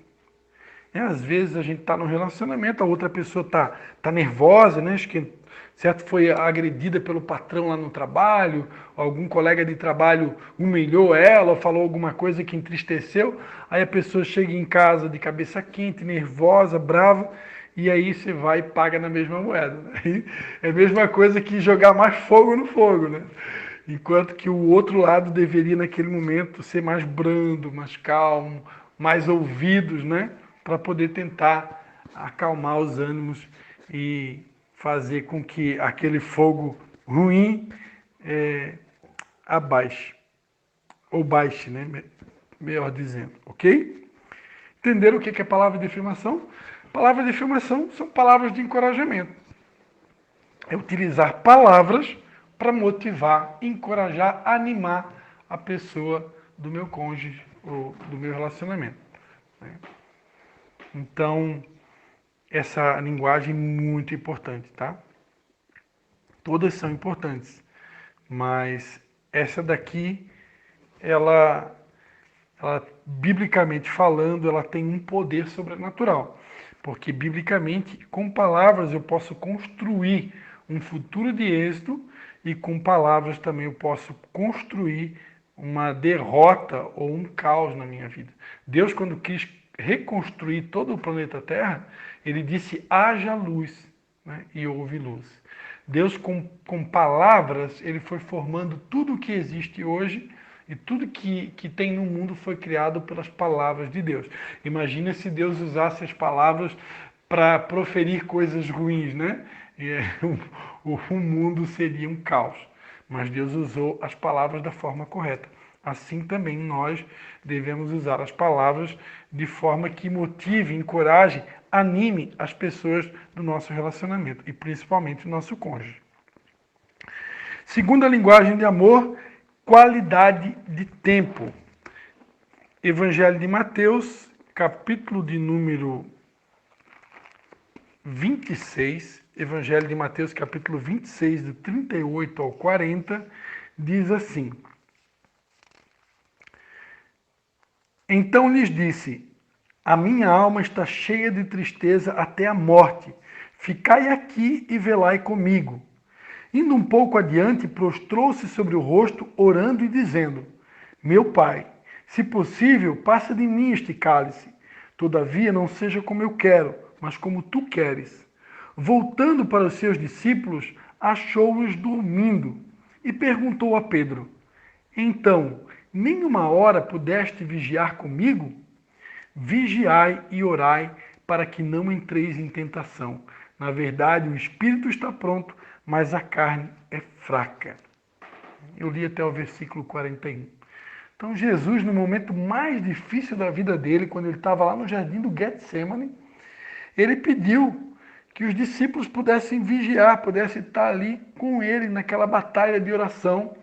Às vezes a gente está num relacionamento, a outra pessoa tá nervosa, né? Acho que certo, foi agredida pelo patrão lá no trabalho, algum colega de trabalho humilhou ela, falou alguma coisa que entristeceu, aí a pessoa chega em casa de cabeça quente, nervosa, brava, e aí você vai e paga na mesma moeda. Né? É a mesma coisa que jogar mais fogo no fogo, né? Enquanto que o outro lado deveria, naquele momento, ser mais brando, mais calmo, mais ouvidos, né? Para poder tentar acalmar os ânimos e fazer com que aquele fogo ruim abaixe, ou baixe, né? Melhor dizendo, ok? Entenderam o que é palavra de afirmação? Palavras de afirmação são palavras de encorajamento. É utilizar palavras para motivar, encorajar, animar a pessoa do meu cônjuge ou do meu relacionamento. Então, essa linguagem é muito importante, tá? Todas são importantes, mas essa daqui, ela biblicamente falando, ela tem um poder sobrenatural. Porque, biblicamente, com palavras eu posso construir um futuro de êxito e com palavras também eu posso construir uma derrota ou um caos na minha vida. Deus, quando quis reconstruir todo o planeta Terra, ele disse, haja luz, né? E houve luz. Deus, com palavras, ele foi formando tudo o que existe hoje e tudo que tem no mundo foi criado pelas palavras de Deus. Imagina se Deus usasse as palavras para proferir coisas ruins, né? O mundo seria um caos. Mas Deus usou as palavras da forma correta. Assim também nós devemos usar as palavras de forma que motive, encoraje, anime as pessoas do nosso relacionamento e principalmente o nosso cônjuge. Segunda linguagem de amor, qualidade de tempo. Evangelho de Mateus, capítulo de número 26, Evangelho de Mateus, capítulo 26, do 38 ao 40, diz assim: Então lhes disse, a minha alma está cheia de tristeza até a morte. Ficai aqui e velai comigo. Indo um pouco adiante, prostrou-se sobre o rosto, orando e dizendo, Meu Pai, se possível, passa de mim este cálice. Todavia, não seja como eu quero, mas como tu queres. Voltando para os seus discípulos, achou-os dormindo e perguntou a Pedro, Então, nem uma hora pudeste vigiar comigo? Vigiai e orai para que não entreis em tentação. Na verdade, o espírito está pronto, mas a carne é fraca. Eu li até o versículo 41. Então, Jesus, no momento mais difícil da vida dele, quando ele estava lá no jardim do Getsemane, ele pediu que os discípulos pudessem vigiar, pudessem estar ali com ele naquela batalha de oração.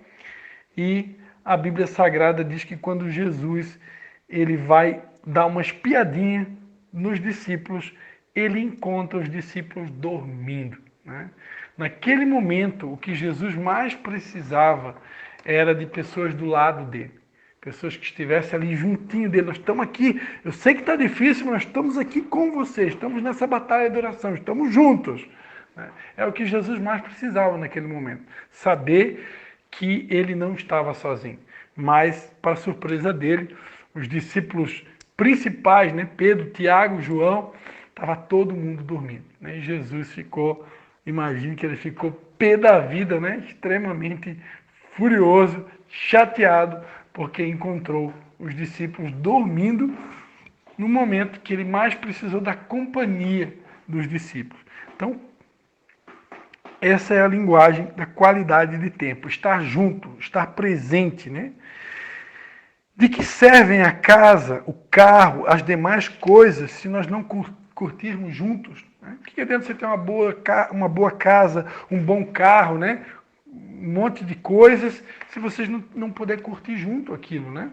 E a Bíblia Sagrada diz que quando Jesus ele vai dar uma espiadinha nos discípulos, ele encontra os discípulos dormindo. Né? Naquele momento, o que Jesus mais precisava era de pessoas do lado dele. Pessoas que estivessem ali juntinho dele. Nós estamos aqui, eu sei que está difícil, mas nós estamos aqui com vocês. Estamos nessa batalha de oração, estamos juntos. É o que Jesus mais precisava naquele momento. Saber que ele não estava sozinho. Mas, para surpresa dele, os discípulos principais, Pedro, Tiago, João, estava todo mundo dormindo. E Jesus ficou imagino que ele ficou pé da vida, né? Extremamente furioso, chateado, porque encontrou os discípulos dormindo no momento que ele mais precisou da companhia dos discípulos. Então, essa é a linguagem da qualidade de tempo, estar junto, estar presente, né? De que servem a casa, o carro, as demais coisas, se nós não curtirmos juntos? Né? O que adianta você ter uma boa casa, um bom carro, né? Um monte de coisas, se vocês não puderem curtir junto aquilo, né?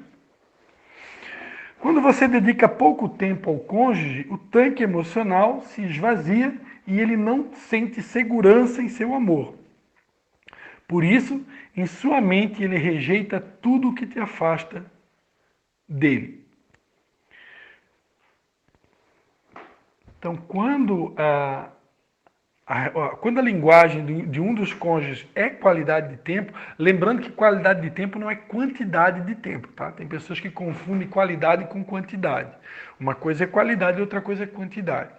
Quando você dedica pouco tempo ao cônjuge, o tanque emocional se esvazia e ele não sente segurança em seu amor. Por isso, em sua mente, ele rejeita tudo o que te afasta dele. Então, quando a linguagem de um dos cônjuges é qualidade de tempo, lembrando que qualidade de tempo não é quantidade de tempo, tá? Tem pessoas que confundem qualidade com quantidade. Uma coisa é qualidade, outra coisa é quantidade.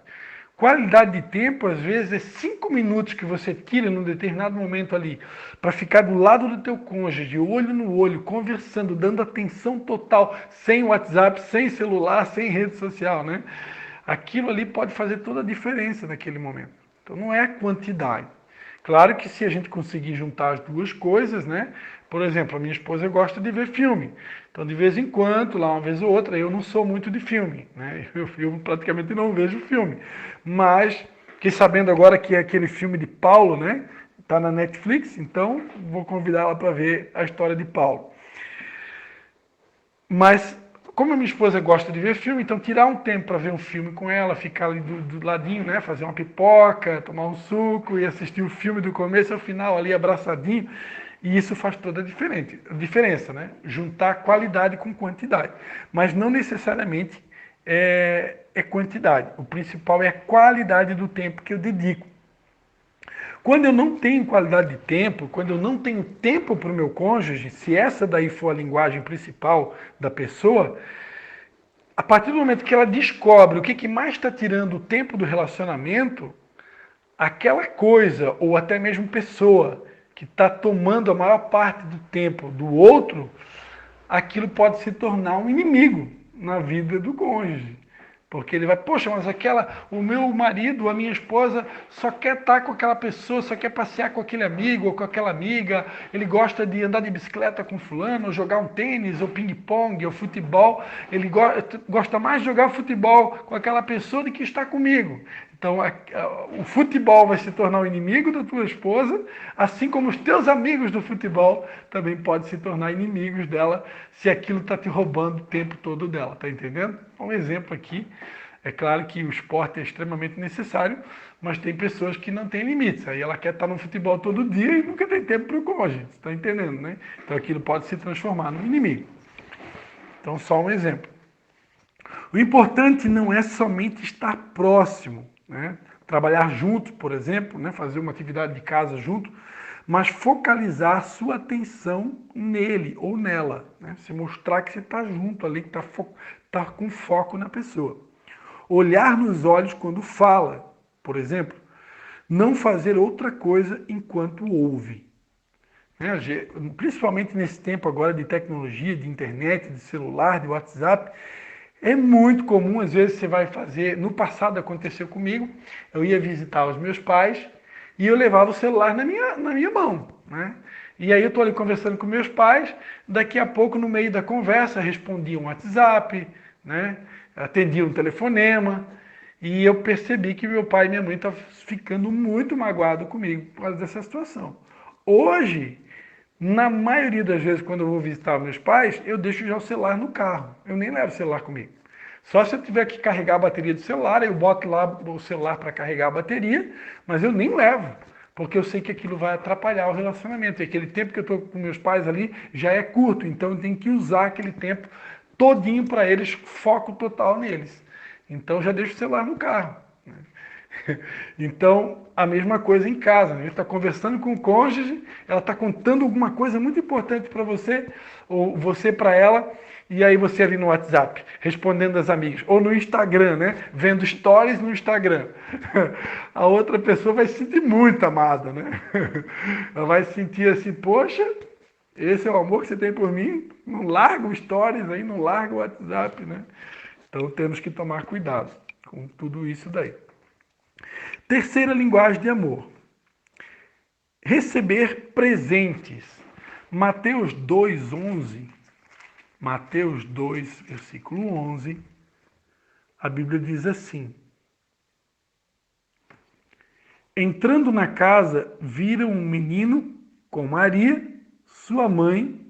Qualidade de tempo, às vezes, é 5 minutos que você tira num determinado momento ali para ficar do lado do teu cônjuge, olho no olho, conversando, dando atenção total, sem WhatsApp, sem celular, sem rede social, né? Aquilo ali pode fazer toda a diferença naquele momento. Então não é a quantidade. Claro que se a gente conseguir juntar as duas coisas, né? Por exemplo, a minha esposa gosta de ver filme. Então, de vez em quando, lá uma vez ou outra, eu não sou muito de filme, né? Eu praticamente não vejo filme. Mas, fiquei sabendo agora que é aquele filme de Paulo, né? Está na Netflix, então vou convidá-la para ver a história de Paulo. Mas, como a minha esposa gosta de ver filme, então tirar um tempo para ver um filme com ela, ficar ali do ladinho, né? Fazer uma pipoca, tomar um suco e assistir o filme do começo ao final ali abraçadinho. E isso faz toda a diferença, né? Juntar qualidade com quantidade. Mas não necessariamente é quantidade. O principal é a qualidade do tempo que eu dedico. Quando eu não tenho qualidade de tempo, quando eu não tenho tempo para o meu cônjuge, se essa daí for a linguagem principal da pessoa, a partir do momento que ela descobre o que mais está tirando o tempo do relacionamento, aquela coisa, ou até mesmo pessoa, que está tomando a maior parte do tempo do outro, aquilo pode se tornar um inimigo na vida do cônjuge. Porque ele vai, poxa, mas o meu marido, a minha esposa, só quer estar com aquela pessoa, só quer passear com aquele amigo ou com aquela amiga, ele gosta de andar de bicicleta com fulano, ou jogar um tênis, ou ping-pong, ou futebol, ele gosta mais de jogar futebol com aquela pessoa do que estar comigo. Então, o futebol vai se tornar o inimigo da tua esposa, assim como os teus amigos do futebol também podem se tornar inimigos dela, se aquilo está te roubando o tempo todo dela, tá entendendo? Um exemplo aqui, é claro que o esporte é extremamente necessário, mas tem pessoas que não têm limites, aí ela quer estar no futebol todo dia e nunca tem tempo para o cônjuge, está entendendo, né? Então aquilo pode se transformar num inimigo. Então, só um exemplo. O importante não é somente estar próximo, né? Trabalhar junto, por exemplo, né? Fazer uma atividade de casa junto, mas focalizar sua atenção nele ou nela. Né? Se mostrar que você está junto ali, que está com foco na pessoa. Olhar nos olhos quando fala, por exemplo. Não fazer outra coisa enquanto ouve. Né? Principalmente nesse tempo agora de tecnologia, de internet, de celular, de WhatsApp, é muito comum, às vezes você vai fazer, no passado aconteceu comigo, eu ia visitar os meus pais e eu levava o celular na minha mão, né? E aí eu estou ali conversando com meus pais, daqui a pouco no meio da conversa respondia um WhatsApp, né? Atendia um telefonema e eu percebi que meu pai e minha mãe estavam ficando muito magoados comigo por causa dessa situação. Hoje, na maioria das vezes, quando eu vou visitar meus pais, eu deixo já o celular no carro. Eu nem levo o celular comigo. Só se eu tiver que carregar a bateria do celular, eu boto lá o celular para carregar a bateria, mas eu nem levo, porque eu sei que aquilo vai atrapalhar o relacionamento. E aquele tempo que eu estou com meus pais ali já é curto, então eu tenho que usar aquele tempo todinho para eles, foco total neles. Então já deixo o celular no carro. Então, a mesma coisa em casa. A gente está conversando com o cônjuge, ela está contando alguma coisa muito importante para você, ou você para ela, e aí você ali no WhatsApp, respondendo as amigas, ou no Instagram, né? Vendo stories no Instagram. A outra pessoa vai se sentir muito amada, né? Ela vai se sentir assim, poxa, esse é o amor que você tem por mim? Não larga o stories aí, não larga o WhatsApp, né? Então temos que tomar cuidado com tudo isso daí. Terceira linguagem de amor. Receber presentes. Mateus 2:11. Mateus 2, versículo 11. A Bíblia diz assim: entrando na casa, viram um menino com Maria, sua mãe,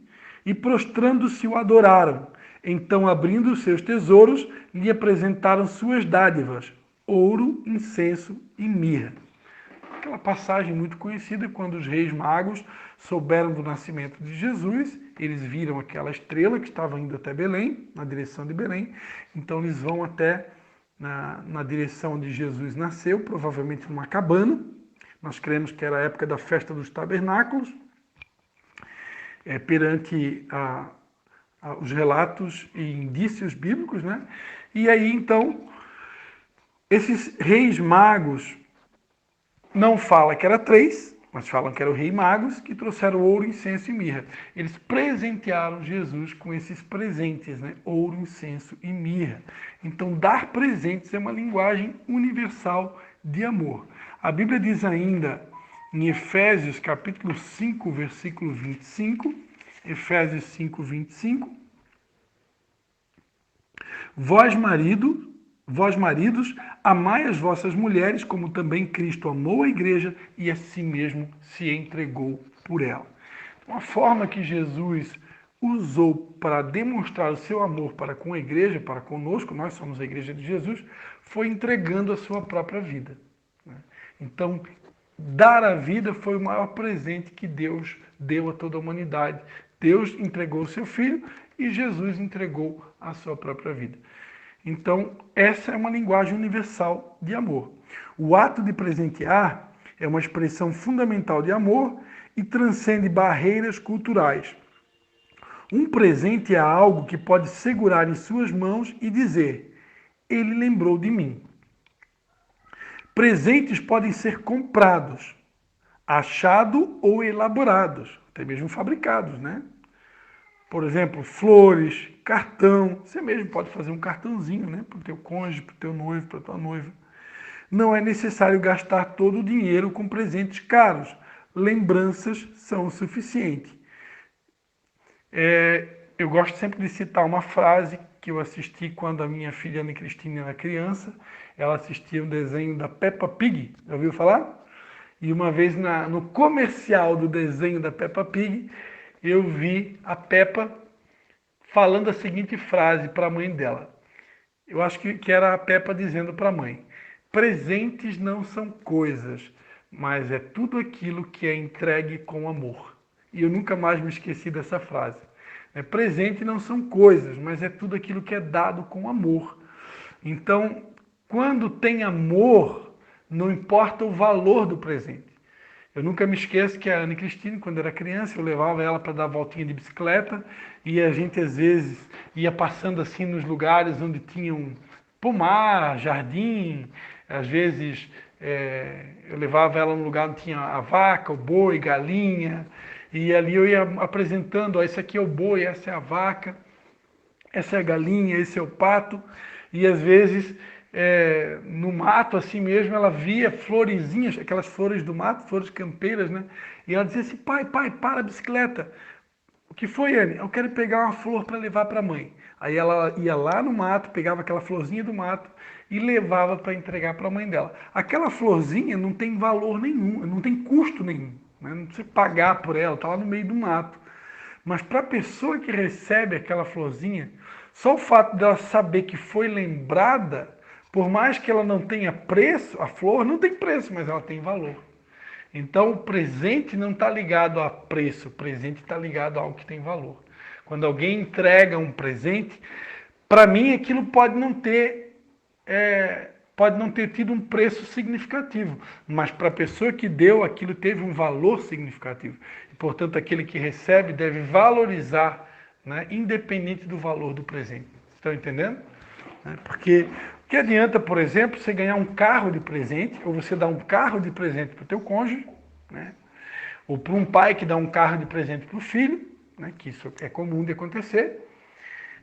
e prostrando-se o adoraram. Então, abrindo os seus tesouros, lhe apresentaram suas dádivas, ouro, incenso e mirra. Aquela passagem muito conhecida, quando os reis magos souberam do nascimento de Jesus, eles viram aquela estrela que estava indo até Belém, na direção de Belém, então eles vão até na direção onde Jesus nasceu, provavelmente numa cabana. Nós cremos que era a época da festa dos tabernáculos, perante os relatos e indícios bíblicos, né? E aí, então, esses reis magos, não fala que era três, mas falam que eram rei magos, que trouxeram ouro, incenso e mirra. Eles presentearam Jesus com esses presentes, né? Ouro, incenso e mirra. Então, dar presentes é uma linguagem universal de amor. A Bíblia diz ainda, em Efésios capítulo 5, versículo 25, Efésios 5, 25, Vós, maridos, amai as vossas mulheres, como também Cristo amou a igreja e a si mesmo se entregou por ela. Uma forma que Jesus usou para demonstrar o seu amor para com a igreja, para conosco, nós somos a igreja de Jesus, foi entregando a sua própria vida. Então, dar a vida foi o maior presente que Deus deu a toda a humanidade. Deus entregou o seu Filho e Jesus entregou a sua própria vida. Então, essa é uma linguagem universal de amor. O ato de presentear é uma expressão fundamental de amor e transcende barreiras culturais. Um presente é algo que pode segurar em suas mãos e dizer: ele lembrou de mim. Presentes podem ser comprados, achados ou elaborados, até mesmo fabricados, né? Por exemplo, flores, cartão. Você mesmo pode fazer um cartãozinho, né? Para o teu cônjuge, para o teu noivo, para a tua noiva. Não é necessário gastar todo o dinheiro com presentes caros. Lembranças são o suficiente. Eu gosto sempre de citar uma frase que eu assisti quando a minha filha Ana Cristina era criança. Ela assistia um desenho da Peppa Pig. Já ouviu falar? E uma vez no comercial do desenho da Peppa Pig, eu vi a Peppa falando a seguinte frase para a mãe dela. Eu acho que era a Peppa dizendo para a mãe: presentes não são coisas, mas é tudo aquilo que é entregue com amor. E eu nunca mais me esqueci dessa frase. Presente não são coisas, mas é tudo aquilo que é dado com amor. Então, quando tem amor, não importa o valor do presente. Eu nunca me esqueço que a Ana Cristina, quando era criança, eu levava ela para dar voltinha de bicicleta e a gente às vezes ia passando assim nos lugares onde tinham pomar, jardim. Às vezes eu levava ela num lugar onde tinha a vaca, o boi, galinha. E ali eu ia apresentando, ó, esse aqui é o boi, essa é a vaca, essa é a galinha, esse é o pato. E às vezes no mato assim mesmo, ela via florezinhas, aquelas flores do mato, flores campeiras, né? E ela dizia assim: pai, para a bicicleta. O que foi, Anne? Eu quero pegar uma flor para levar para a mãe. Aí ela ia lá no mato, pegava aquela florzinha do mato e levava para entregar para a mãe dela. Aquela florzinha não tem valor nenhum, não tem custo nenhum, né? Não precisa pagar por ela, está lá no meio do mato. Mas para a pessoa que recebe aquela florzinha, só o fato dela saber que foi lembrada, por mais que ela não tenha preço, a flor não tem preço, mas ela tem valor. Então, o presente não está ligado a preço, o presente está ligado a algo que tem valor. Quando alguém entrega um presente, para mim aquilo pode não ter pode não ter tido um preço significativo, mas para a pessoa que deu, aquilo teve um valor significativo. E, portanto, aquele que recebe deve valorizar, né, independente do valor do presente. Estão entendendo? Porque o que adianta, por exemplo, você ganhar um carro de presente, ou você dar um carro de presente para o teu cônjuge, né? Ou para um pai que dá um carro de presente para o filho, né? Que isso é comum de acontecer,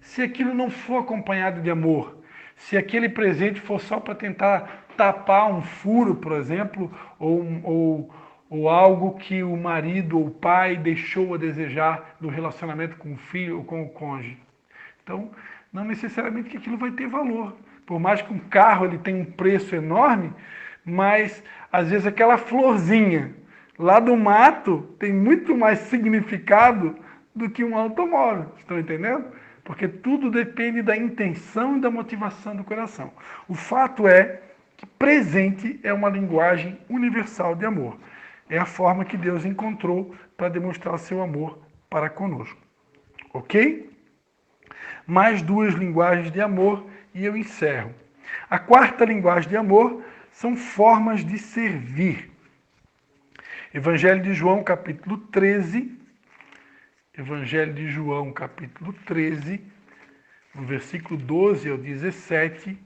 se aquilo não for acompanhado de amor, se aquele presente for só para tentar tapar um furo, por exemplo, ou algo que o marido ou o pai deixou a desejar no relacionamento com o filho ou com o cônjuge. Então, não necessariamente que aquilo vai ter valor. Por mais que um carro ele tenha um preço enorme, mas às vezes aquela florzinha lá do mato tem muito mais significado do que um automóvel. Estão entendendo? Porque tudo depende da intenção e da motivação do coração. O fato é que presente é uma linguagem universal de amor. É a forma que Deus encontrou para demonstrar seu amor para conosco. Ok? Mais duas linguagens de amor e eu encerro. A quarta linguagem de amor são formas de servir. Evangelho de João, capítulo 13. Evangelho de João, capítulo 13, no versículo 12 ao 17,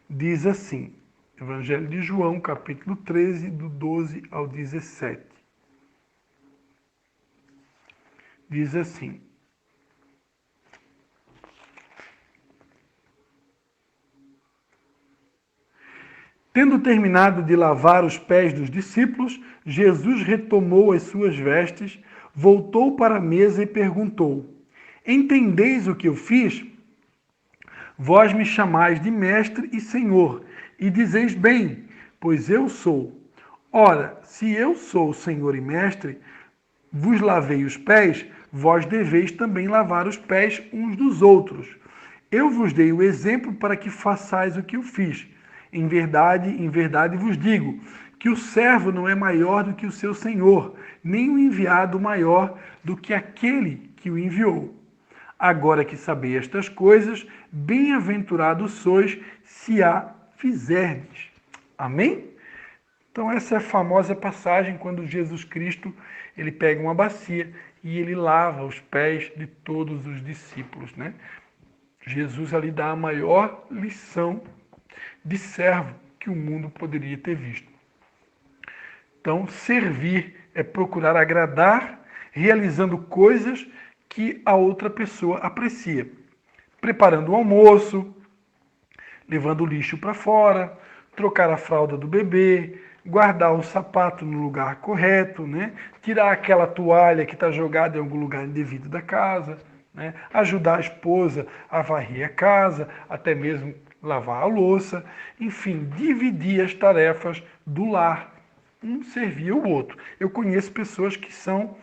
diz assim. Evangelho de João, capítulo 13, do 12 ao 17. Diz assim. Tendo terminado de lavar os pés dos discípulos, Jesus retomou as suas vestes, voltou para a mesa e perguntou: Entendeis o que eu fiz? Vós me chamais de mestre e senhor, e dizeis bem, pois eu sou. Ora, se eu sou senhor e mestre, vos lavei os pés, vós deveis também lavar os pés uns dos outros. Eu vos dei o exemplo para que façais o que eu fiz. Em verdade vos digo, que o servo não é maior do que o seu senhor, nem o enviado maior do que aquele que o enviou. Agora que sabeis estas coisas, bem-aventurados sois se a fizerdes. Amém? Então essa é a famosa passagem quando Jesus Cristo ele pega uma bacia e ele lava os pés de todos os discípulos, né? Jesus ali dá a maior lição de servo que o mundo poderia ter visto. Então, servir é procurar agradar, realizando coisas que a outra pessoa aprecia. Preparando o almoço, levando o lixo para fora, trocar a fralda do bebê, guardar o sapato no lugar correto, né? Tirar aquela toalha que está jogada em algum lugar indevido da casa, né? Ajudar a esposa a varrer a casa, até mesmo lavar a louça, enfim, dividir as tarefas do lar, um servir o outro. Eu conheço pessoas que são,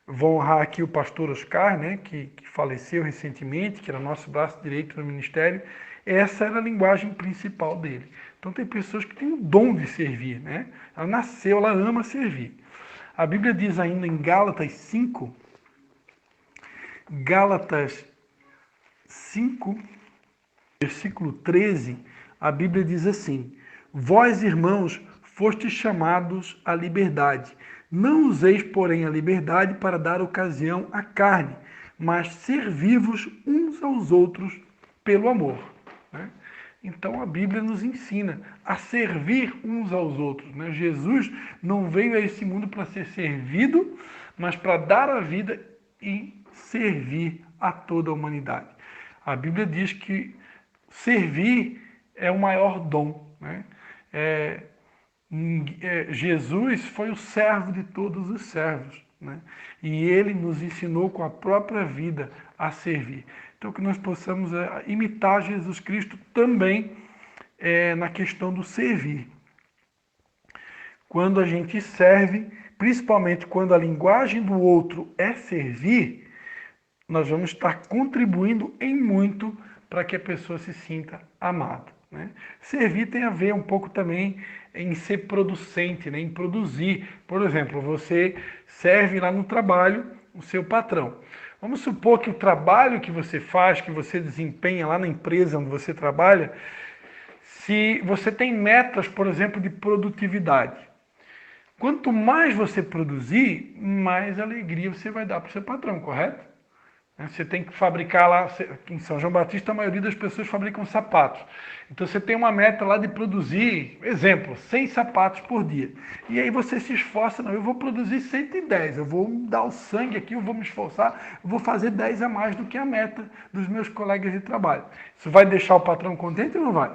vou honrar aqui o pastor Oscar, né, que faleceu recentemente, que era nosso braço direito no ministério, essa era a linguagem principal dele. Então tem pessoas que têm o dom de servir, né? Ela nasceu, ela ama servir. A Bíblia diz ainda em Gálatas 5, versículo 13, a Bíblia diz assim: Vós, irmãos, fostes chamados à liberdade. Não useis, porém, a liberdade para dar ocasião à carne, mas servi-vos uns aos outros pelo amor. Né? Então a Bíblia nos ensina a servir uns aos outros. Né? Jesus não veio a esse mundo para ser servido, mas para dar a vida e servir a toda a humanidade. A Bíblia diz que servir é o maior dom. Né? Jesus foi o servo de todos os servos. Né? E ele nos ensinou com a própria vida a servir. Então, que nós possamos imitar Jesus Cristo também na questão do servir. Quando a gente serve, principalmente quando a linguagem do outro é servir, nós vamos estar contribuindo em muito para que a pessoa se sinta amada. Né? Servir tem a ver um pouco também em ser producente, né? Em produzir. Por exemplo, você serve lá no trabalho o seu patrão. Vamos supor que o trabalho que você faz, que você desempenha lá na empresa onde você trabalha, se você tem metas, por exemplo, de produtividade. Quanto mais você produzir, mais alegria você vai dar para o seu patrão, correto? Você tem que fabricar lá, em São João Batista, a maioria das pessoas fabricam sapatos. Então você tem uma meta lá de produzir, exemplo, 100 sapatos por dia. E aí você se esforça, não, eu vou produzir 110, eu vou dar o sangue aqui, eu vou me esforçar, eu vou fazer 10 a mais do que a meta dos meus colegas de trabalho. Isso vai deixar o patrão contente ou não vai?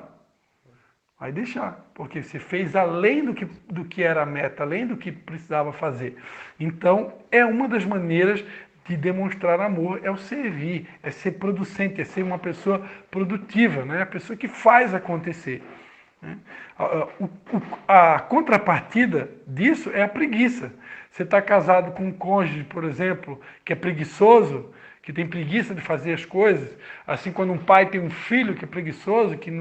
Vai deixar, porque você fez além do que era a meta, além do que precisava fazer. Então, é uma das maneiras de demonstrar amor, é o servir, é ser producente, é ser uma pessoa produtiva, né? A pessoa que faz acontecer. Né? A contrapartida disso é a preguiça. Você está casado com um cônjuge, por exemplo, que é preguiçoso, que tem preguiça de fazer as coisas, assim quando um pai tem um filho que é preguiçoso, que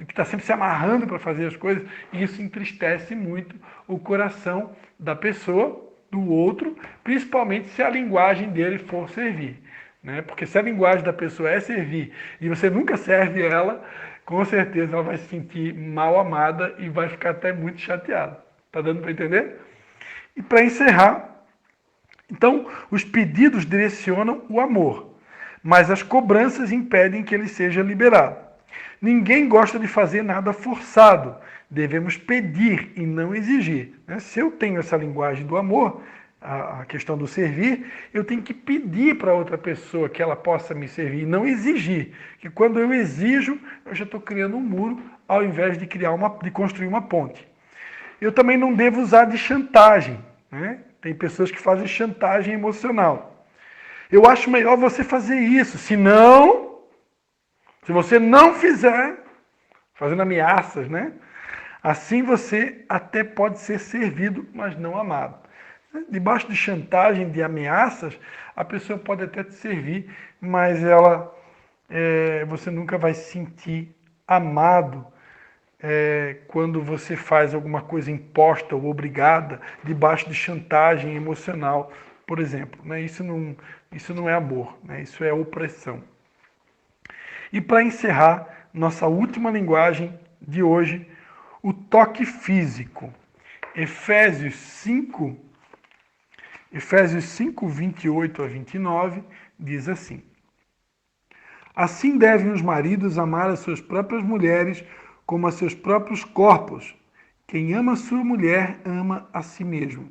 está sempre se amarrando para fazer as coisas, isso entristece muito o coração da pessoa, do outro, principalmente se a linguagem dele for servir. Né? Porque se a linguagem da pessoa é servir e você nunca serve ela, com certeza ela vai se sentir mal amada e vai ficar até muito chateada. Tá dando para entender? E para encerrar, então, os pedidos direcionam o amor, mas as cobranças impedem que ele seja liberado. Ninguém gosta de fazer nada forçado. Devemos pedir e não exigir. Se eu tenho essa linguagem do amor, a questão do servir, eu tenho que pedir para outra pessoa que ela possa me servir, e não exigir. Que quando eu exijo, eu já estou criando um muro, ao invés de construir uma ponte. Eu também não devo usar de chantagem. Né? Tem pessoas que fazem chantagem emocional. Eu acho melhor você fazer isso. Se você não fizer, fazendo ameaças, né? Assim você até pode ser servido, mas não amado. Debaixo de chantagem, de ameaças, a pessoa pode até te servir, mas você nunca vai se sentir amado quando você faz alguma coisa imposta ou obrigada, debaixo de chantagem emocional, por exemplo. Né? Isso não é amor, né? Isso é opressão. E para encerrar, nossa última linguagem de hoje, o toque físico. Efésios 5, 28 a 29, diz assim: Assim devem os maridos amar as suas próprias mulheres como a seus próprios corpos. Quem ama sua mulher, ama a si mesmo.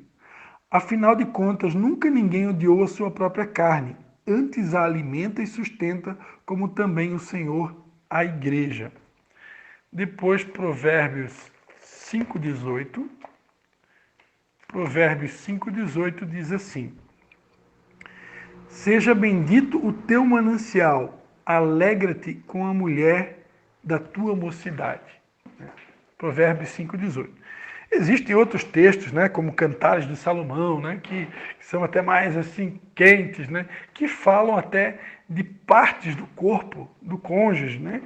Afinal de contas, nunca ninguém odiou a sua própria carne, antes a alimenta e sustenta, como também o Senhor a igreja. Depois, Provérbios 5,18. Provérbios 5,18 diz assim: Seja bendito o teu manancial, alegra-te com a mulher da tua mocidade. Provérbios 5,18. Existem outros textos, né, como Cantares de Salomão, né, que são até mais assim quentes, né, que falam até de partes do corpo do cônjuge. Né?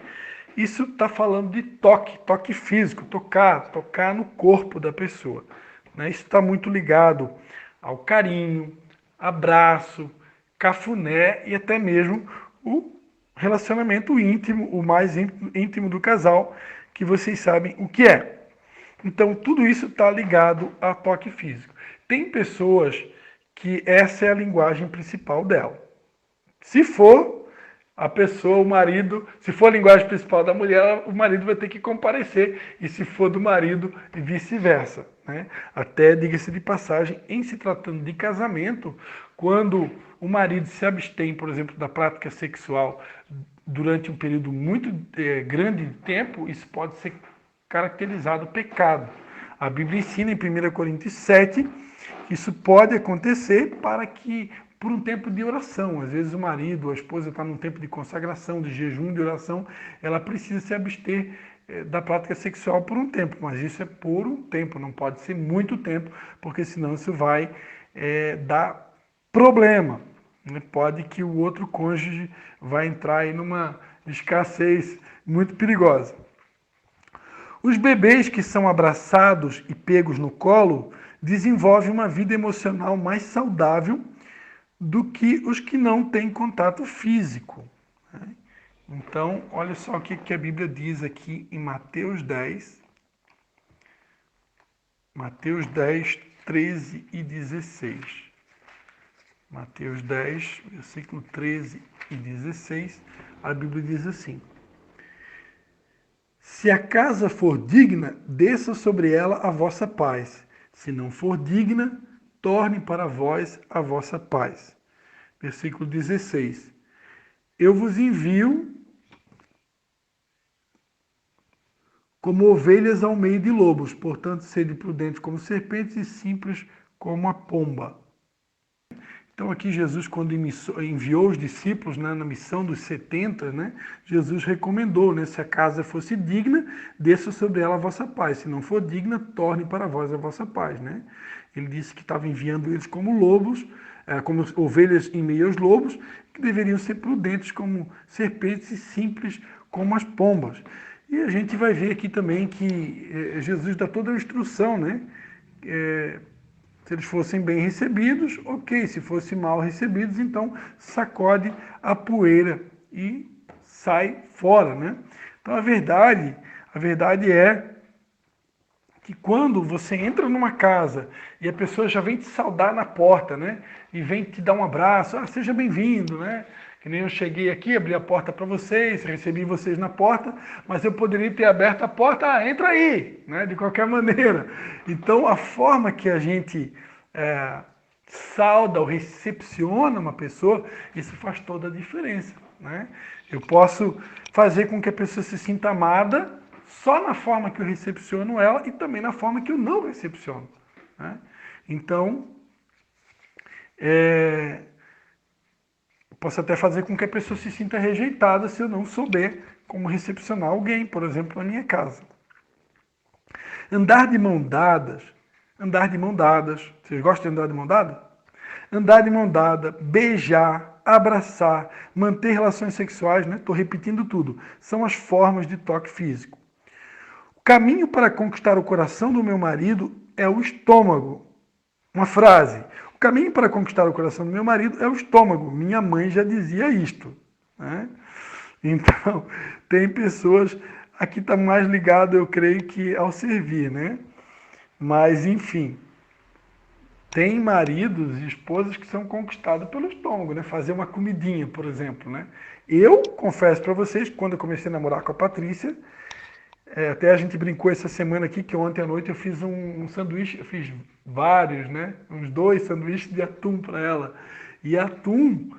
Isso está falando de toque físico, tocar no corpo da pessoa. Né? Isso está muito ligado ao carinho, abraço, cafuné e até mesmo o relacionamento íntimo, o mais íntimo do casal, que vocês sabem o que é. Então, tudo isso está ligado a toque físico. Tem pessoas que essa é a linguagem principal dela. Se for a pessoa, o marido, se for a linguagem principal da mulher, o marido vai ter que comparecer. E se for do marido, vice-versa. Né? Até, diga-se de passagem, em se tratando de casamento, quando o marido se abstém, por exemplo, da prática sexual durante um período muito grande de tempo, isso pode ser caracterizado pecado. A Bíblia ensina em 1 Coríntios 7 que isso pode acontecer por um tempo de oração. Às vezes o marido, a esposa está num tempo de consagração, de jejum, de oração, ela precisa se abster da prática sexual por um tempo, mas isso é por um tempo, não pode ser muito tempo, porque senão isso vai dar problema. Pode que o outro cônjuge vai entrar aí numa escassez muito perigosa. Os bebês que são abraçados e pegos no colo desenvolvem uma vida emocional mais saudável do que os que não têm contato físico. Então, olha só o que a Bíblia diz aqui em Mateus 10, 13 e 16. Mateus 10, versículo 13 e 16, a Bíblia diz assim: Se a casa for digna, desça sobre ela a vossa paz. Se não for digna, torne para vós a vossa paz. Versículo 16. Eu vos envio como ovelhas ao meio de lobos, portanto, sede prudentes como serpentes e simples como a pomba. Então aqui Jesus, quando enviou os discípulos, né, na missão dos 70, né, Jesus recomendou, né, se a casa fosse digna, desça sobre ela a vossa paz. Se não for digna, torne para vós a vossa paz. Né? Ele disse que estava enviando eles como lobos, como ovelhas em meio aos lobos, que deveriam ser prudentes como serpentes e simples como as pombas. E a gente vai ver aqui também que Jesus dá toda a instrução, né? Se eles fossem bem recebidos, ok. Se fossem mal recebidos, então sacode a poeira e sai fora, né? Então a verdade é que quando você entra numa casa e a pessoa já vem te saudar na porta, né? E vem te dar um abraço, seja bem-vindo, né? Que nem eu cheguei aqui, abri a porta para vocês, recebi vocês na porta, mas eu poderia ter aberto a porta, entra aí, né? De qualquer maneira. Então, a forma que a gente sauda ou recepciona uma pessoa, isso faz toda a diferença, né? Eu posso fazer com que a pessoa se sinta amada só na forma que eu recepciono ela e também na forma que eu não recepciono. Né? Então, posso até fazer com que a pessoa se sinta rejeitada se eu não souber como recepcionar alguém, por exemplo, na minha casa. Andar de mão dadas. Vocês gostam de andar de mão dada? Andar de mão dada, beijar, abraçar, manter relações sexuais, né? Estou repetindo tudo. São as formas de toque físico. O caminho para conquistar o coração do meu marido é o estômago. Uma frase. O caminho para conquistar o coração do meu marido é o estômago. Minha mãe já dizia isto. Né? Então, tem pessoas... Aqui está mais ligado, eu creio, que ao servir, né? Mas, enfim... Tem maridos e esposas que são conquistados pelo estômago, né? Fazer uma comidinha, por exemplo, né? Eu confesso para vocês que quando eu comecei a namorar com a Patrícia, até a gente brincou essa semana aqui que ontem à noite eu fiz um sanduíche, eu fiz vários, né? Uns 2 sanduíches de atum para ela. E atum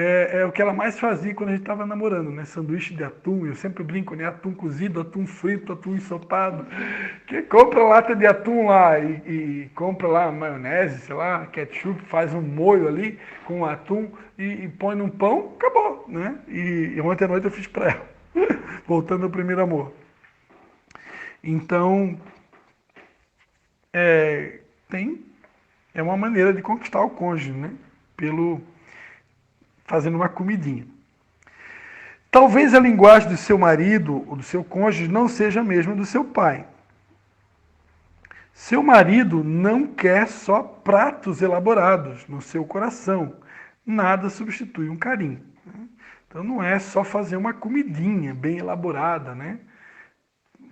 é o que ela mais fazia quando a gente estava namorando, né? Sanduíche de atum, eu sempre brinco, né? Atum cozido, atum frito, atum ensopado. Que compra lata de atum lá e compra lá maionese, sei lá, ketchup, faz um molho ali com atum e põe num pão, acabou, né? E ontem à noite eu fiz para ela, voltando ao primeiro amor. Então, é uma maneira de conquistar o cônjuge, né? Fazendo uma comidinha. Talvez a linguagem do seu marido ou do seu cônjuge não seja a mesma do seu pai. Seu marido não quer só pratos elaborados no seu coração. Nada substitui um carinho. Então não é só fazer uma comidinha bem elaborada, né?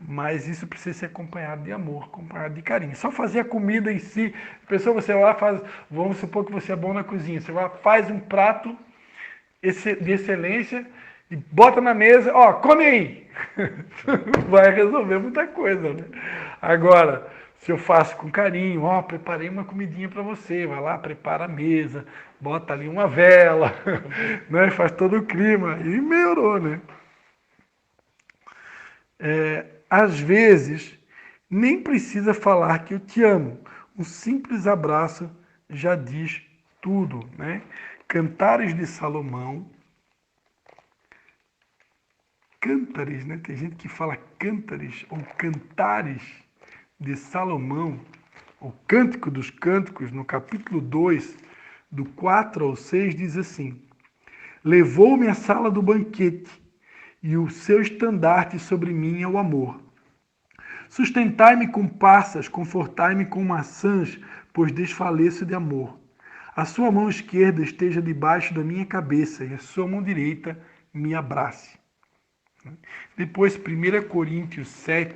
Mas isso precisa ser acompanhado de amor, acompanhado de carinho. Só fazer a comida em si, a pessoa, você vai lá, vamos supor que você é bom na cozinha, você vai lá, faz um prato de excelência e bota na mesa, come aí. Vai resolver muita coisa, né? Agora, se eu faço com carinho, preparei uma comidinha para você, vai lá, prepara a mesa, bota ali uma vela, né? Faz todo o clima e melhorou, né? Às vezes, nem precisa falar que eu te amo. Um simples abraço já diz tudo, né? Cantares de Salomão. Cântares, né? Tem gente que fala cântares ou cantares de Salomão. O Cântico dos Cânticos, no capítulo 2, do 4 ao 6, diz assim: Levou-me à sala do banquete, e o seu estandarte sobre mim é o amor. Sustentai-me com passas, confortai-me com maçãs, pois desfaleço de amor. A sua mão esquerda esteja debaixo da minha cabeça, e a sua mão direita me abrace. Depois, 1 Coríntios 7,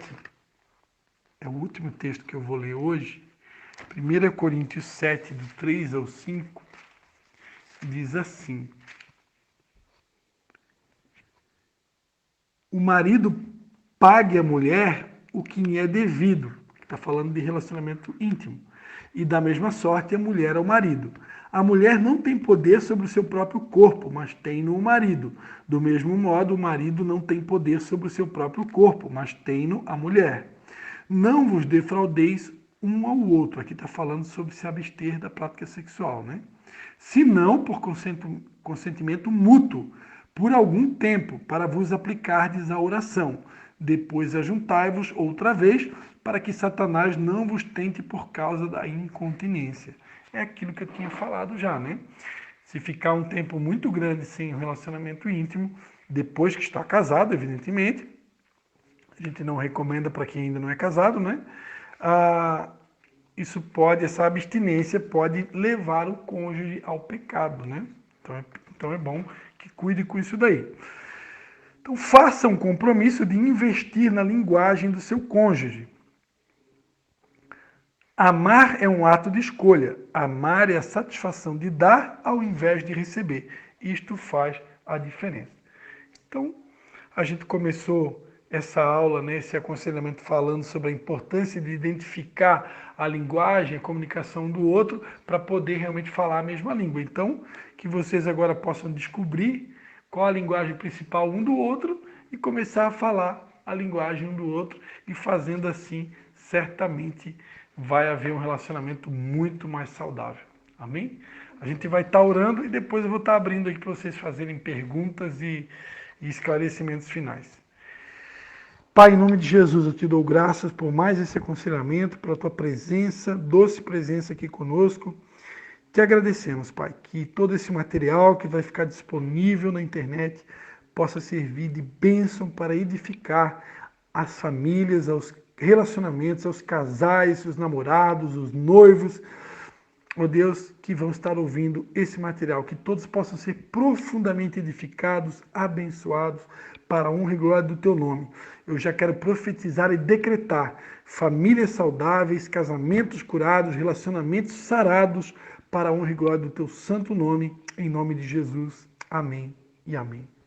é o último texto que eu vou ler hoje. 1 Coríntios 7, do 3 ao 5, diz assim: o marido pague à mulher o que lhe é devido. Está falando de relacionamento íntimo. E da mesma sorte a mulher ao marido. A mulher não tem poder sobre o seu próprio corpo, mas tem-no o marido. Do mesmo modo, o marido não tem poder sobre o seu próprio corpo, mas tem-no a mulher. Não vos defraudeis um ao outro. Aqui está falando sobre se abster da prática sexual, né? Se não por consentimento mútuo, por algum tempo, para vos aplicardes à oração. Depois ajuntai-vos outra vez, para que Satanás não vos tente por causa da incontinência. É aquilo que eu tinha falado já, né? Se ficar um tempo muito grande sem um relacionamento íntimo, depois que está casado, evidentemente, a gente não recomenda para quem ainda não é casado, né? Essa abstinência pode levar o cônjuge ao pecado, né? Então é bom que cuide com isso daí. Então faça um compromisso de investir na linguagem do seu cônjuge. Amar é um ato de escolha. Amar é a satisfação de dar ao invés de receber. Isto faz a diferença. Então, a gente começou essa aula, né, esse aconselhamento falando sobre a importância de identificar a linguagem, a comunicação do outro, para poder realmente falar a mesma língua. Então, que vocês agora possam descobrir qual a linguagem principal um do outro e começar a falar a linguagem um do outro, e fazendo assim, certamente vai haver um relacionamento muito mais saudável. Amém? A gente vai estar orando e depois eu vou estar abrindo aqui para vocês fazerem perguntas e esclarecimentos finais. Pai, em nome de Jesus, eu te dou graças por mais esse aconselhamento, pela tua presença, doce presença aqui conosco. Te agradecemos, Pai, que todo esse material que vai ficar disponível na internet possa servir de bênção para edificar as famílias, aos relacionamentos, aos casais, os namorados, os noivos, ó Deus, que vão estar ouvindo esse material, que todos possam ser profundamente edificados, abençoados, para a honra e glória do teu nome. Eu já quero profetizar e decretar famílias saudáveis, casamentos curados, relacionamentos sarados, para a honra e glória do teu santo nome, em nome de Jesus. Amém e amém.